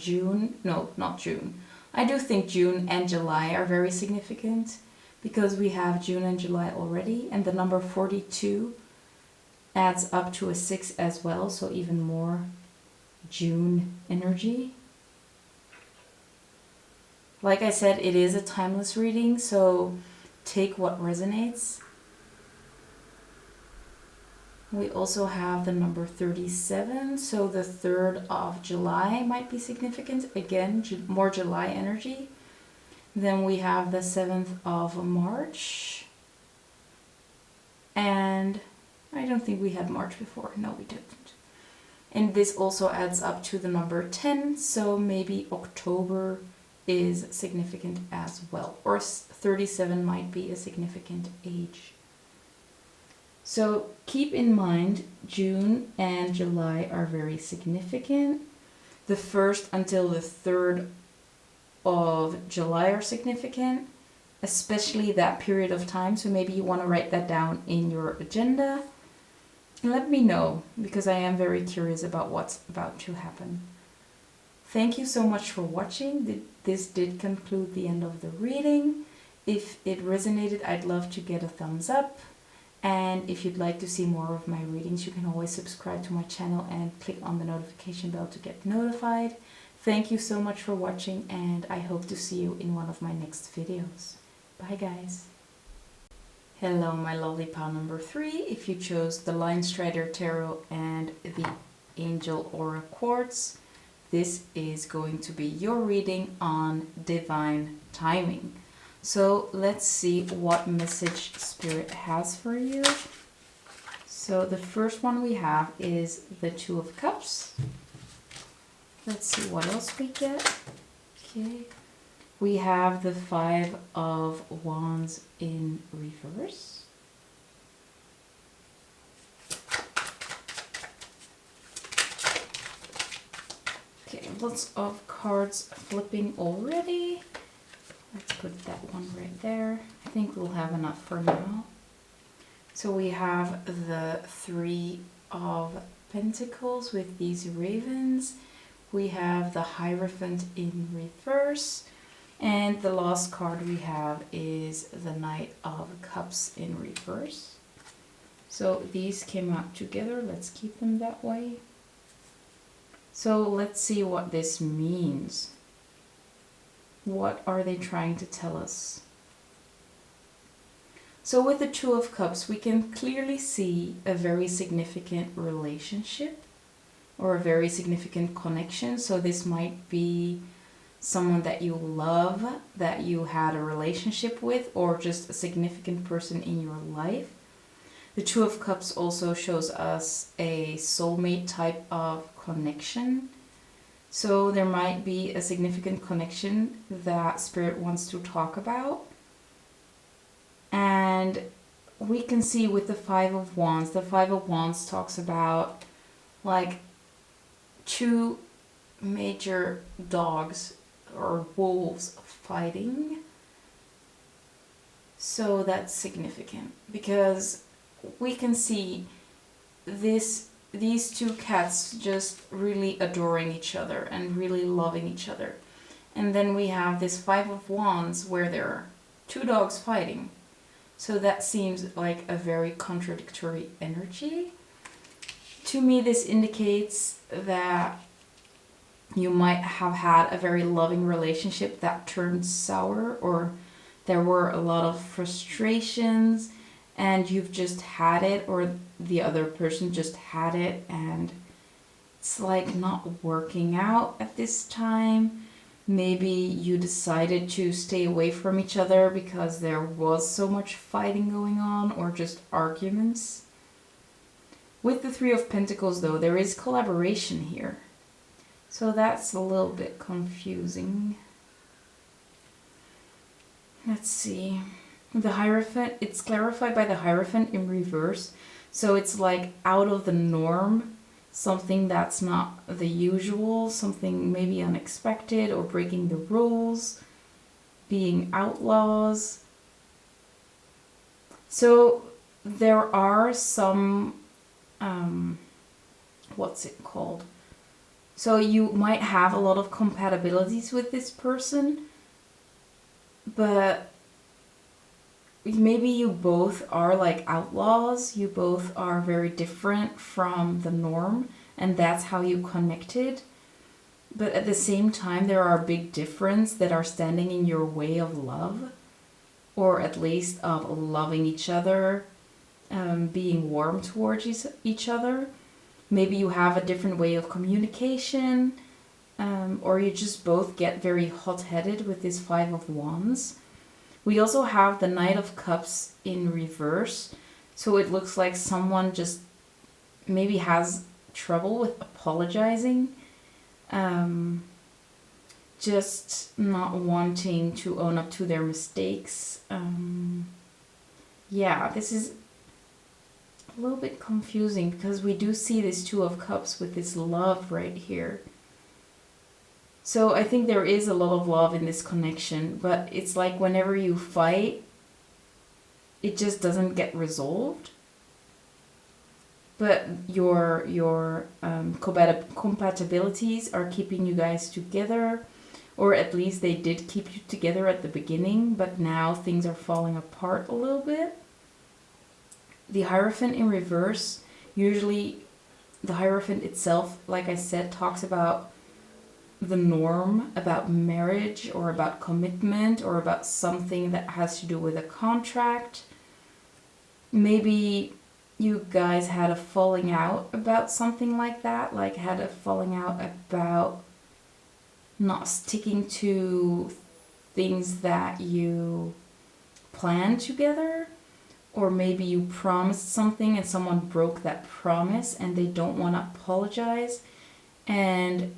not June. I do think June and July are very significant because we have June and July already, and the number 42 adds up to a 6 as well, so even more June energy. Like I said, it is a timeless reading, so take what resonates. We also have the number 37, so the 3rd of July might be significant. Again, more July energy. Then we have the 7th of March. And I don't think we had March before. No, we didn't. And this also adds up to the number 10, so maybe October is significant as well, or 37 might be a significant age. So keep in mind June and July are very significant. The 1st until the 3rd of July are significant, especially that period of time, so maybe you want to write that down in your agenda and let me know, because I am very curious about what's about to happen. Thank you so much for watching. This did conclude the end of the reading. If it resonated, I'd love to get a thumbs up. And if you'd like to see more of my readings, you can always subscribe to my channel and click on the notification bell to get notified. Thank you so much for watching, and I hope to see you in one of my next videos. Bye guys. Hello my lovely pile number 3. If you chose the Line Strider Tarot and the Angel Aura Quartz. This is going to be your reading on divine timing. So let's see what message Spirit has for you. So the first one we have is the Two of Cups. Let's see what else we get. Okay. We have the Five of Wands in reverse. Okay, lots of cards flipping already. Let's put that one right there. I think we'll have enough for now. So we have the Three of Pentacles with these ravens. We have the Hierophant in reverse. And the last card we have is the Knight of Cups in reverse. So these came out together. Let's keep them that way. So let's see what this means. What are they trying to tell us? So with the Two of Cups, we can clearly see a very significant relationship or a very significant connection. So this might be someone that you love, that you had a relationship with, or just a significant person in your life. The Two of Cups also shows us a soulmate type of connection. So there might be a significant connection that Spirit wants to talk about. And we can see with the Five of Wands, the Five of Wands talks about like two major dogs or wolves fighting. So that's significant because we can see these two cats just really adoring each other and really loving each other. And then we have this Five of Wands where there are two dogs fighting. So that seems like a very contradictory energy. To me, this indicates that you might have had a very loving relationship that turned sour, or there were a lot of frustrations and you've just had it, or the other person just had it and it's like not working out at this time. Maybe you decided to stay away from each other because there was so much fighting going on, or just arguments. With the Three of Pentacles though, there is collaboration here. So that's a little bit confusing. Let's see. The Hierophant, it's clarified by the Hierophant in reverse. So it's like out of the norm, something that's not the usual, something maybe unexpected, or breaking the rules, being outlaws. So there are some, what's it called? So you might have a lot of compatibilities with this person, but maybe you both are like outlaws, you both are very different from the norm, and that's how you connected. But at the same time, there are big differences that are standing in your way of love, or at least of loving each other, being warm towards each other. Maybe you have a different way of communication, or you just both get very hot-headed with this Five of Wands. We also have the Knight of Cups in reverse. So it looks like someone just maybe has trouble with apologizing. Just not wanting to own up to their mistakes. Yeah, this is a little bit confusing because we do see this Two of Cups with this love right here. So I think there is a lot of love in this connection, but it's like whenever you fight, it just doesn't get resolved. But your compatibilities are keeping you guys together, or at least they did keep you together at the beginning, but now things are falling apart a little bit. The Hierophant in reverse, usually the Hierophant itself, like I said, talks about the norm, about marriage, or about commitment, or about something that has to do with a contract. Maybe you guys had a falling out about something like that, like had a falling out about not sticking to things that you planned together, or maybe you promised something and someone broke that promise and they don't want to apologize, and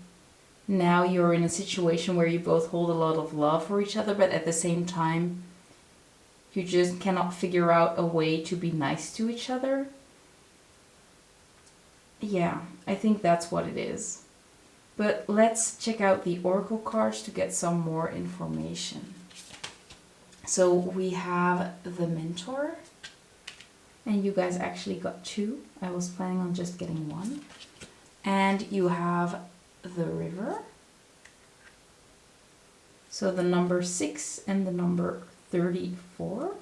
now you're in a situation where you both hold a lot of love for each other, but at the same time you just cannot figure out a way to be nice to each other. Yeah, I think that's what it is. But let's check out the oracle cards to get some more information. So we have the Mentor, and you guys actually got 2. I was planning on just getting 1. And you have the River. So the number 6 and the number 34.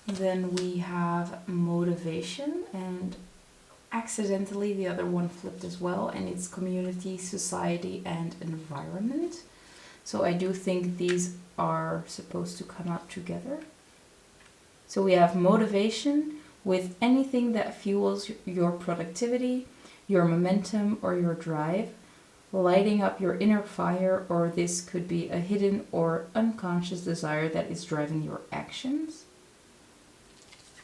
Then we have Motivation, and accidentally the other one flipped as well, and it's Community, Society, and Environment. So I do think these are supposed to come out together. So we have Motivation with anything that fuels your productivity, your momentum, or your drive, lighting up your inner fire, or this could be a hidden or unconscious desire that is driving your actions.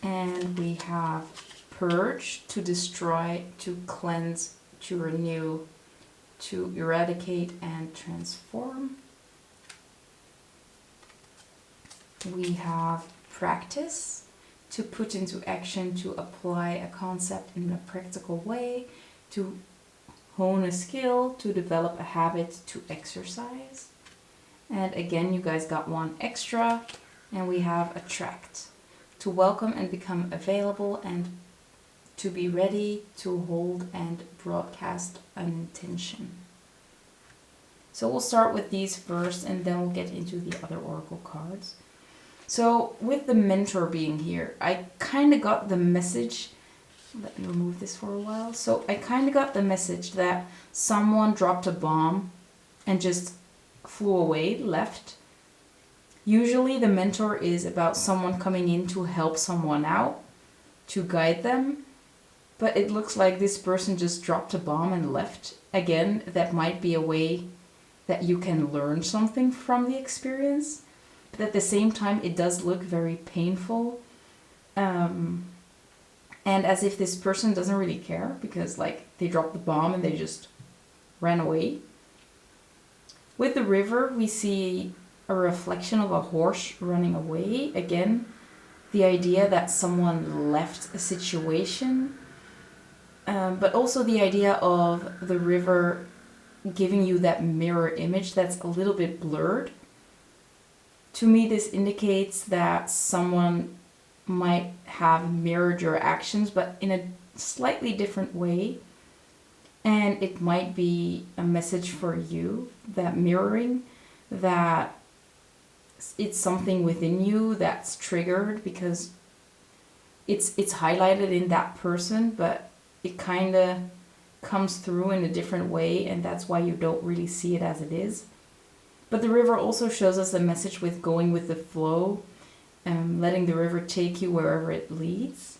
And we have Purge, to destroy, to cleanse, to renew, to eradicate and transform. We have Practice, to put into action, to apply a concept in a practical way, to hone a skill, to develop a habit, to exercise. And again, you guys got 1 extra, and we have Attract, to welcome and become available, and to be ready to hold and broadcast an intention. So we'll start with these first, and then we'll get into the other oracle cards. So with the Mentor being here, I kind of got the message, let me remove this for a while. So I kind of got the message that someone dropped a bomb and just flew away, left. Usually the Mentor is about someone coming in to help someone out, to guide them. But it looks like this person just dropped a bomb and left. Again, that might be a way that you can learn something from the experience. But at the same time, it does look very painful. And as if this person doesn't really care, because like they dropped the bomb and they just ran away. With the River, we see a reflection of a horse running away. Again, the idea that someone left a situation. But also the idea of the River giving you that mirror image that's a little bit blurred. To me, this indicates that someone might have mirrored your actions, but in a slightly different way. And it might be a message for you, that mirroring, that it's something within you that's triggered because it's highlighted in that person, but it kind of comes through in a different way, and that's why you don't really see it as it is. But the River also shows us a message with going with the flow, letting the river take you wherever it leads.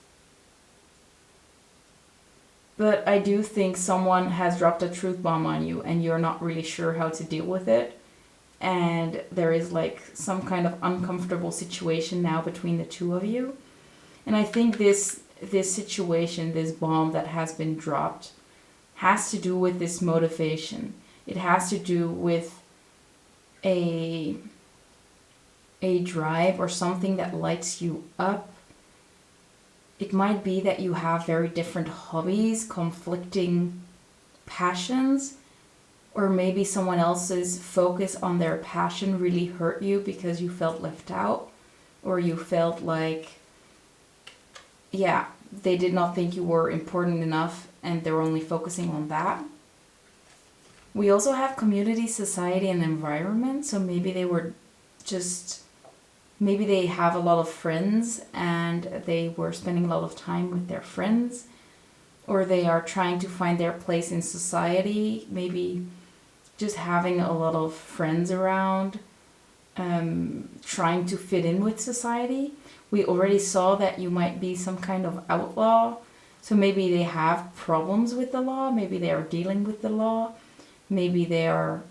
But I do think someone has dropped a truth bomb on you and you're not really sure how to deal with it. And there is like some kind of uncomfortable situation now between the two of you. And I think this situation, this bomb that has been dropped, has to do with this motivation. It has to do with a drive or something that lights you up. It might be that you have very different hobbies, conflicting passions, or maybe someone else's focus on their passion really hurt you because you felt left out, or you felt like, they did not think you were important enough and they were only focusing on that. We also have community, society, and environment. So maybe they were maybe they have a lot of friends and they were spending a lot of time with their friends, or they are trying to find their place in society, maybe just having a lot of friends around, trying to fit in with society. We already saw that you might be some kind of outlaw. So maybe they have problems with the law. Maybe they are dealing with the law. Maybe they are...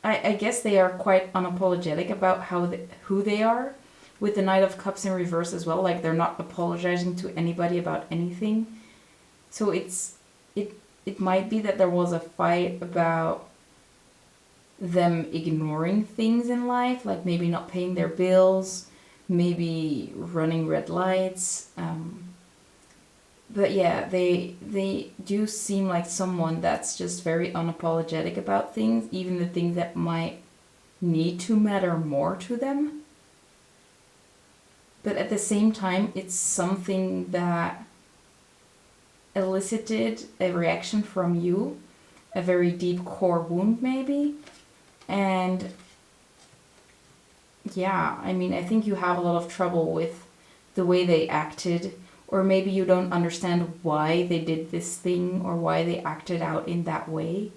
I guess they are quite unapologetic about who they are. With the Knight of Cups in reverse as well. Like, they're not apologizing to anybody about anything. So it might be that there was a fight about them ignoring things in life, like maybe not paying their bills, maybe running red lights. But yeah, they do seem like someone that's just very unapologetic about things, even the things that might need to matter more to them. But at the same time, it's something that elicited a reaction from you, a very deep core wound maybe. And yeah, I mean, I think you have a lot of trouble with the way they acted, or maybe you don't understand why they did this thing or why they acted out in that way,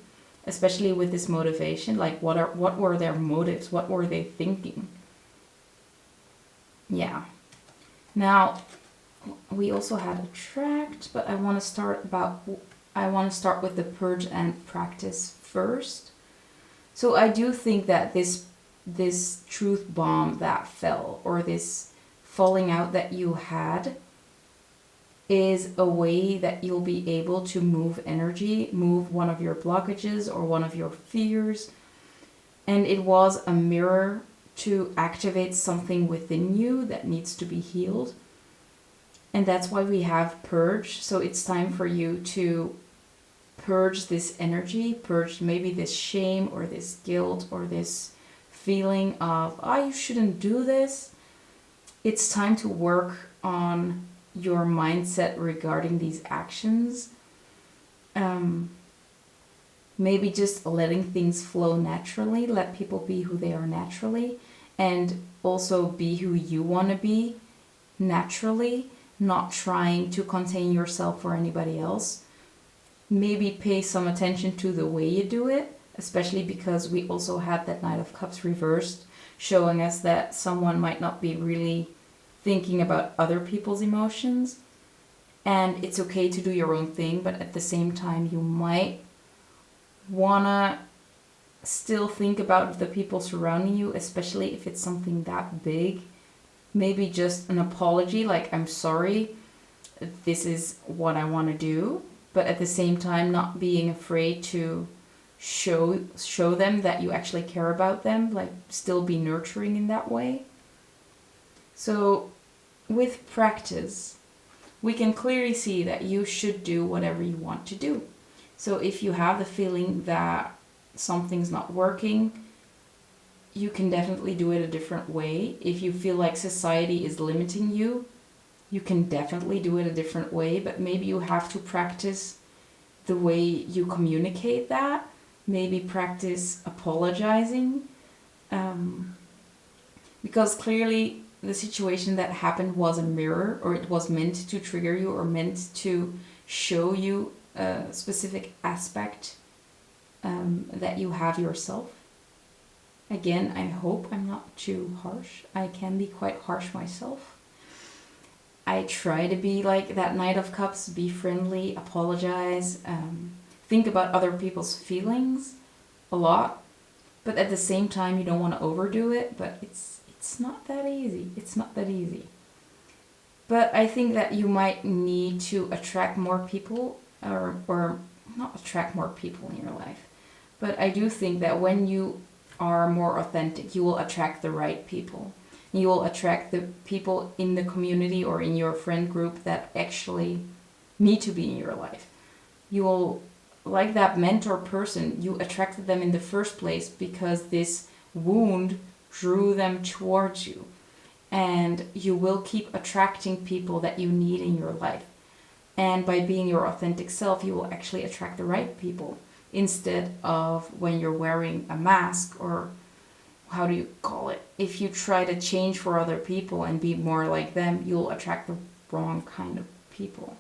especially with this motivation. Like, what were their motives? What were they thinking? Yeah. Now, we also had a tract, but I want to start with the purge and practice first. So I do think that this truth bomb that fell, or this falling out that you had, is a way that you'll be able to move energy, move one of your blockages or one of your fears. And it was a mirror to activate something within you that needs to be healed. And that's why we have purge. So it's time for you to purge this energy, purge maybe this shame or this guilt or this feeling of, you shouldn't do this. It's time to work on your mindset regarding these actions. Maybe just letting things flow naturally, let people be who they are naturally, and also be who you want to be naturally. Not trying to contain yourself or anybody else. Maybe pay some attention to the way you do it, especially because we also had that Knight of Cups reversed, showing us that someone might not be really thinking about other people's emotions. And it's okay to do your own thing, but at the same time, you might wanna still think about the people surrounding you, especially if it's something that big. Maybe just an apology, like, I'm sorry, this is what I want to do. But at the same time, not being afraid to show them that you actually care about them, like still be nurturing in that way. So with practice, we can clearly see that you should do whatever you want to do. So if you have the feeling that something's not working, you can definitely do it a different way. If you feel like society is limiting you, you can definitely do it a different way, but maybe you have to practice the way you communicate that. Maybe practice apologizing. Because clearly the situation that happened was a mirror, or it was meant to trigger you or meant to show you a specific aspect that you have yourself. Again, I hope I'm not too harsh. I can be quite harsh myself. I try to be like that Knight of Cups, be friendly, apologize, think about other people's feelings a lot. But at the same time, you don't want to overdo it, but it's not that easy. It's not that easy. But I think that you might need to attract more people, or not attract more people in your life. But I do think that when you are more authentic, you will attract the right people. You will attract the people in the community or in your friend group that actually need to be in your life. You will, like that mentor person, you attracted them in the first place because this wound drew them towards you. And you will keep attracting people that you need in your life. And by being your authentic self, you will actually attract the right people. Instead of when you're wearing a mask, or how do you call it? If you try to change for other people and be more like them, you'll attract the wrong kind of people.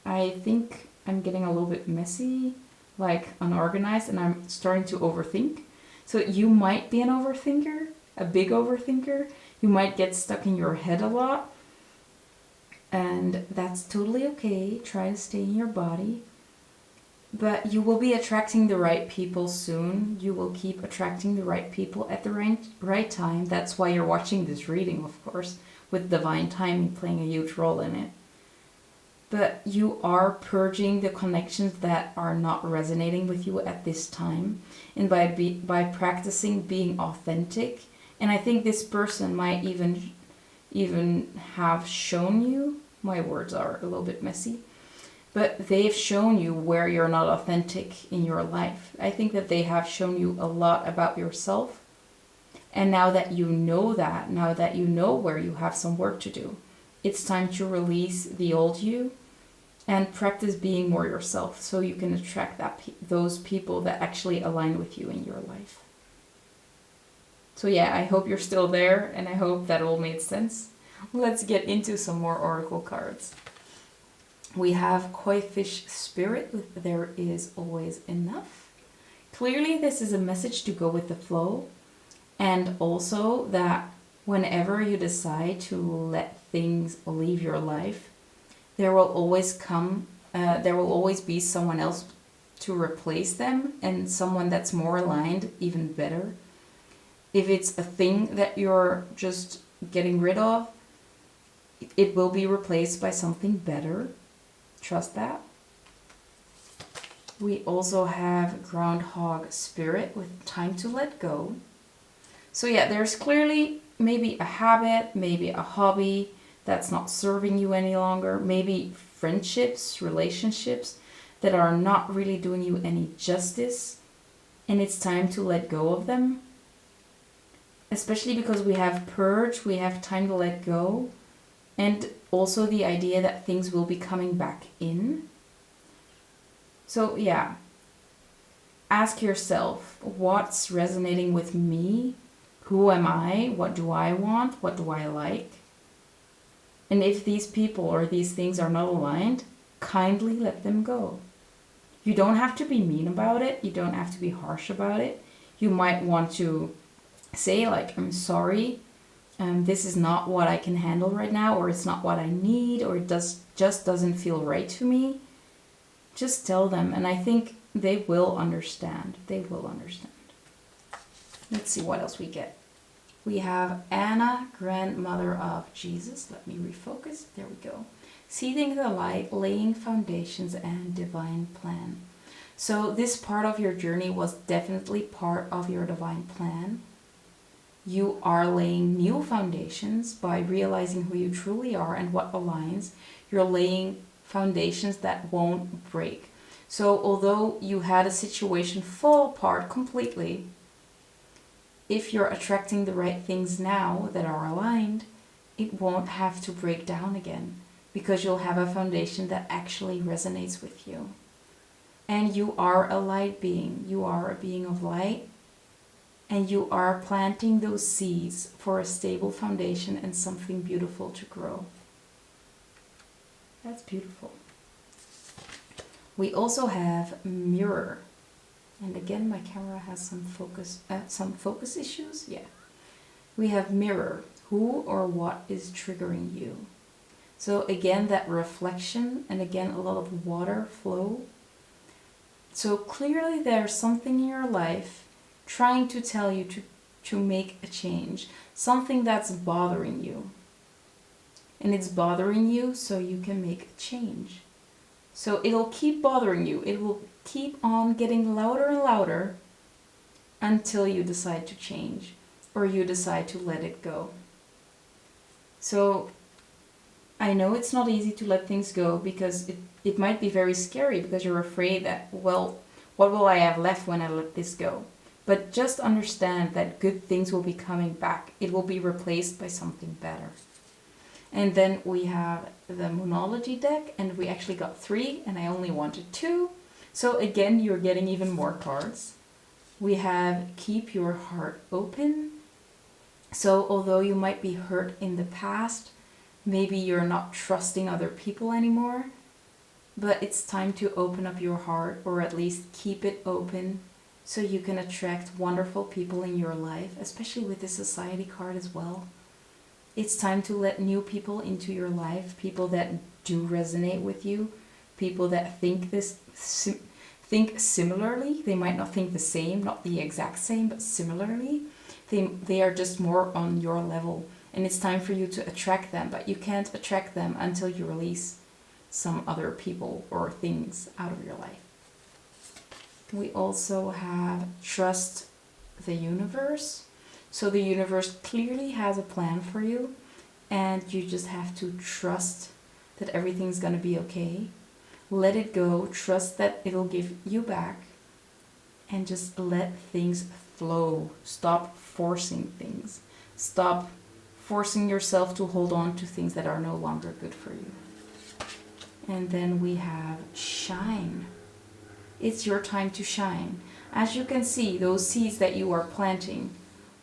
I think I'm getting a little bit messy, like unorganized, and I'm starting to overthink. So you might be an overthinker, a big overthinker. You might get stuck in your head a lot. And that's totally okay. Try to stay in your body. But you will be attracting the right people soon. You will keep attracting the right people at the right time. That's why you're watching this reading, of course, with divine timing playing a huge role in it. But you are purging the connections that are not resonating with you at this time. And by practicing being authentic, and I think this person might even have shown you, my words are a little bit messy, but they've shown you where you're not authentic in your life. I think that they have shown you a lot about yourself. And now that, now that you know where you have some work to do, it's time to release the old you and practice being more yourself so you can attract those people that actually align with you in your life. So yeah, I hope you're still there, and I hope that all made sense. Let's get into some more oracle cards. We have Koi Fish Spirit with There Is Always Enough. Clearly this is a message to go with the flow, and also that whenever you decide to let things leave your life, there will always be someone else to replace them, and someone that's more aligned, even better. If it's a thing that you're just getting rid of, it will be replaced by something better. Trust that. We also have Groundhog Spirit with Time to Let Go. So yeah, there's clearly maybe a habit, maybe a hobby that's not serving you any longer, maybe friendships, relationships that are not really doing you any justice, and it's time to let go of them. Especially because we have purge, we have time to let go, and also the idea that things will be coming back in. So yeah, ask yourself, what's resonating with me? Who am I? What do I want? What do I like? And if these people or these things are not aligned, kindly let them go. You don't have to be mean about it. You don't have to be harsh about it. You might want to say like, I'm sorry, this is not what I can handle right now, or it's not what I need, or it just doesn't feel right to me. Just tell them, and I think they will understand. They will understand. Let's see what else we get. We have Anna, Grandmother of Jesus. Let me refocus. There we go. Seething the light, laying foundations, and divine plan. So this part of your journey was definitely part of your divine plan. You are laying new foundations by realizing who you truly are and what aligns. You're laying foundations that won't break. So although you had a situation fall apart completely, if you're attracting the right things now that are aligned, it won't have to break down again, because you'll have a foundation that actually resonates with you. And you are a light being. You are a being of light. And you are planting those seeds for a stable foundation and something beautiful to grow. That's beautiful. We also have Mirror. And again, my camera has some focus issues. Yeah. We have Mirror. Who or what is triggering you? So again, that reflection, and again, a lot of water flow. So clearly there's something in your life trying to tell you to make a change. Something that's bothering you. And it's bothering you so you can make a change. So it'll keep bothering you. It will keep on getting louder and louder until you decide to change, or you decide to let it go. So I know it's not easy to let things go, because it might be very scary, because you're afraid that, well, what will I have left when I let this go? But just understand that good things will be coming back. It will be replaced by something better. And then we have the Numerology deck, and we actually got 3, and I only wanted 2. So again, you're getting even more cards. We have Keep Your Heart Open. So although you might be hurt in the past, maybe you're not trusting other people anymore, but it's time to open up your heart, or at least keep it open, so you can attract wonderful people in your life, especially with the Society card as well. It's time to let new people into your life, people that do resonate with you, people that think similarly. They might not think the same, not the exact same, but similarly. They are just more on your level, and it's time for you to attract them, but you can't attract them until you release some other people or things out of your life. We also have trust the universe. So the universe clearly has a plan for you, and you just have to trust that everything's going to be okay. Let it go, trust that it'll give you back, and just let things flow. Stop forcing things. Stop forcing yourself to hold on to things that are no longer good for you. And then we have shine. It's your time to shine. As you can see, those seeds that you are planting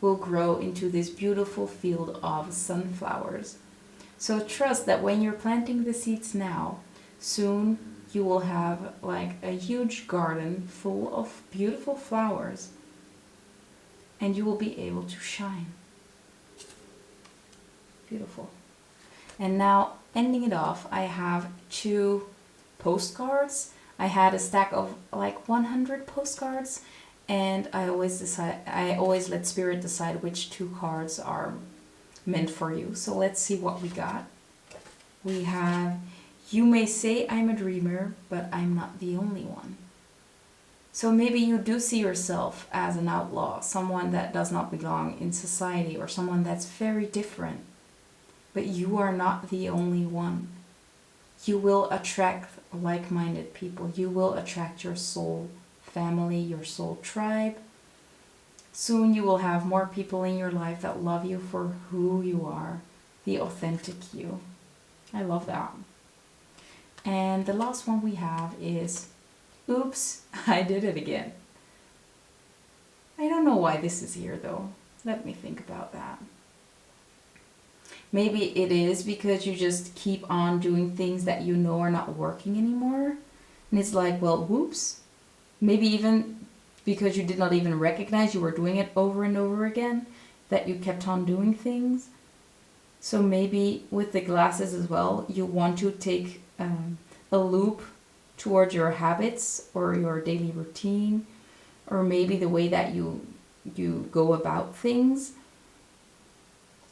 will grow into this beautiful field of sunflowers. So trust that when you're planting the seeds now, soon you will have like a huge garden full of beautiful flowers, and you will be able to shine. Beautiful. And now, ending it off, I have 2 postcards. I had a stack of like 100 postcards, and I always let Spirit decide which 2 cards are meant for you. So let's see what we got. We have, you may say I'm a dreamer, but I'm not the only one. So maybe you do see yourself as an outlaw, someone that does not belong in society, or someone that's very different. But you are not the only one. You will attract like-minded people. You will attract your soul family, your soul tribe. Soon you will have more people in your life that love you for who you are, the authentic you. I love that. And the last one we have is, oops, I did it again. I don't know why this is here though. Let me think about that. Maybe it is because you just keep on doing things that you know are not working anymore. And it's like, well, whoops. Maybe even because you did not even recognize you were doing it over and over again, that you kept on doing things. So maybe with the glasses as well, you want to take a loop towards your habits or your daily routine, or maybe the way that you go about things,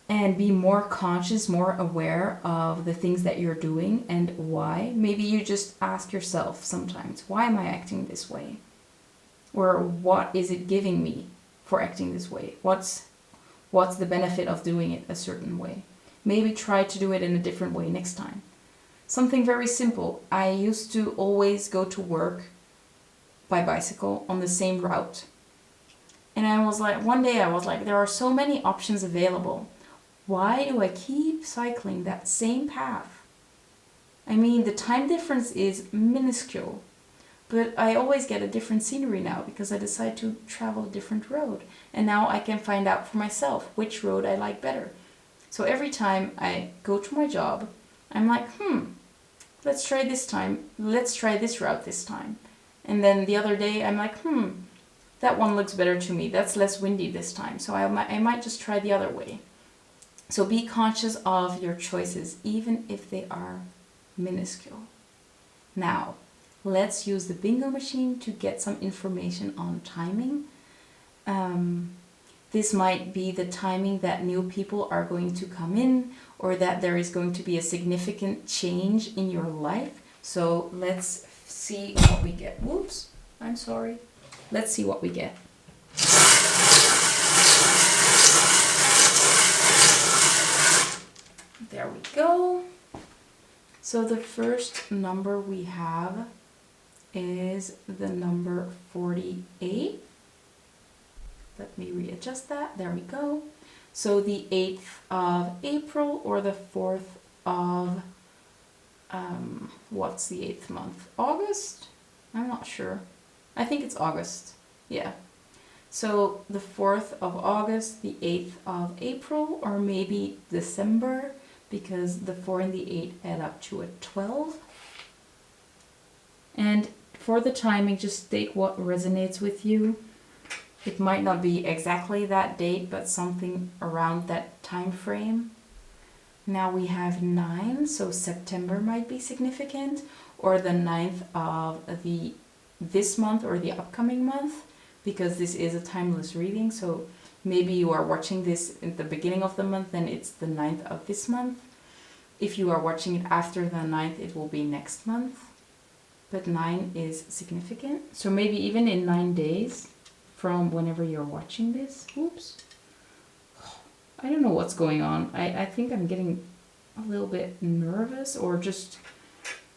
and be more conscious, more aware of the things that you're doing and why. Maybe you just ask yourself sometimes, why am I acting this way? Or what is it giving me for acting this way? What's the benefit of doing it a certain way? Maybe try to do it in a different way next time. Something very simple. I used to always go to work by bicycle on the same route. And one day I was like, there are so many options available. Why do I keep cycling that same path? I mean, the time difference is minuscule, but I always get a different scenery now because I decide to travel a different road. And now I can find out for myself which road I like better. So every time I go to my job, I'm like, let's try this time. Let's try this route this time. And then the other day, I'm like, that one looks better to me. That's less windy this time. So I might just try the other way. So be conscious of your choices, even if they are minuscule. Now, let's use the bingo machine to get some information on timing. This might be the timing that new people are going to come in, or that there is going to be a significant change in your life. So let's see what we get. Whoops, I'm sorry. Let's see what we get. There we go. So the first number we have is the number 48. Let me readjust that. There we go. So the 8th of April or the 4th of, what's the 8th month? August? I'm not sure. I think it's August. Yeah. So the 4th of August, the 8th of April, or maybe December, because the 4 and the 8 add up to a 12. And for the timing, just take what resonates with you. It might not be exactly that date, but something around that time frame. Now we have 9, so September might be significant, or the 9th of this month or the upcoming month, because this is a timeless reading. So maybe you are watching this at the beginning of the month, then it's the 9th of this month. If you are watching it after the 9th, it will be next month. But 9 is significant. So maybe even in 9 days from whenever you're watching this. Oops. I don't know what's going on. I think I'm getting a little bit nervous, or just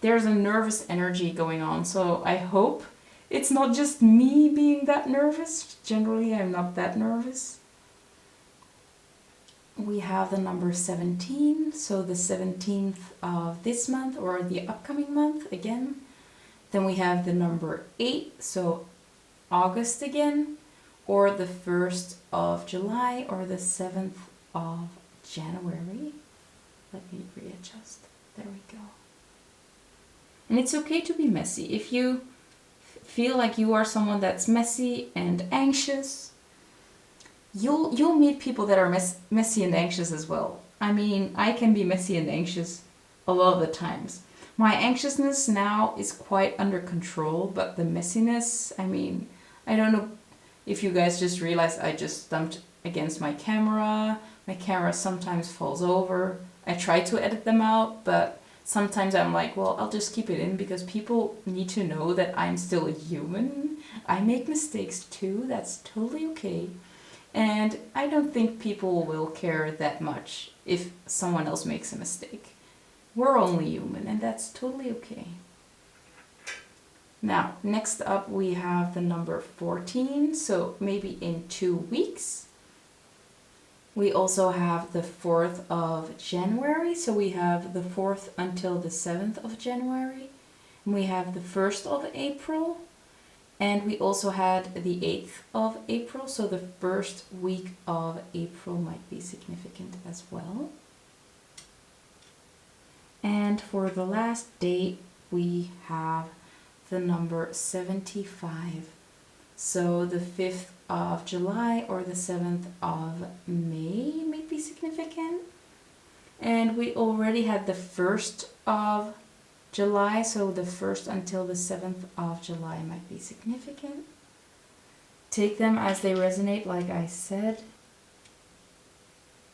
there's a nervous energy going on. So I hope it's not just me being that nervous. Generally, I'm not that nervous. We have the number 17, so the 17th of this month or the upcoming month again. Then we have the number 8, so August again, or the 1st of July, or the 7th of January. Let me readjust. There we go. And it's okay to be messy. If you feel like you are someone that's messy and anxious, you'll meet people that are messy and anxious as well. I mean, I can be messy and anxious a lot of the times. My anxiousness now is quite under control, but the messiness, I mean, I don't know if you guys just realized I just thumped against my camera. My camera sometimes falls over. I try to edit them out, but sometimes I'm like, well, I'll just keep it in because people need to know that I'm still a human. I make mistakes too. That's totally okay. And I don't think people will care that much if someone else makes a mistake. We're only human, and that's totally okay. Now, next up we have the number 14, so maybe in 2 weeks. We also have the 4th of January, so we have the 4th until the 7th of January. And we have the 1st of April, and we also had the 8th of April, so the first week of April might be significant as well. And for the last date, we have the number 75. So the 5th of July or the 7th of May may be significant. And we already had the 1st of July, so the 1st until the 7th of July might be significant. Take them as they resonate, like I said.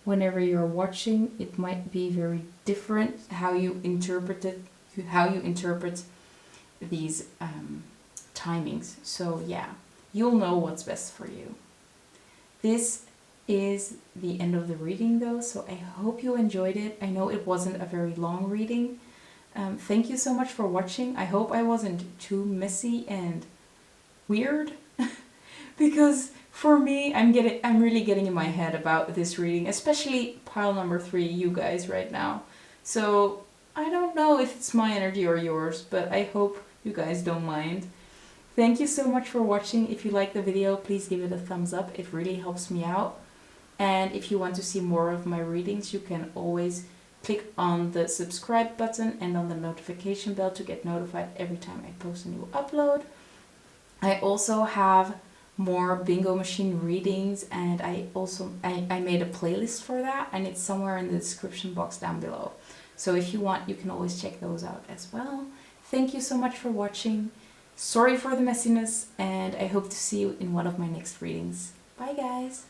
Whenever you're watching, it might be very different how you interpret it, how you interpret these timings. So yeah, you'll know what's best for you. This is the end of the reading though, so I hope you enjoyed it. I know it wasn't a very long reading. Thank you so much for watching. I hope I wasn't too messy and weird because for me, I'm really getting in my head about this reading, especially pile number 3, you guys right now. So I don't know if it's my energy or yours, but I hope you guys don't mind. Thank you so much for watching. If you like the video, please give it a thumbs up. It really helps me out. And if you want to see more of my readings, you can always click on the subscribe button and on the notification bell to get notified every time I post a new upload. I also have more bingo machine readings, and I made a playlist for that, and it's somewhere in the description box down below. So if you want, you can always check those out as well. Thank you so much for watching. Sorry for the messiness, and I hope to see you in one of my next readings. Bye guys!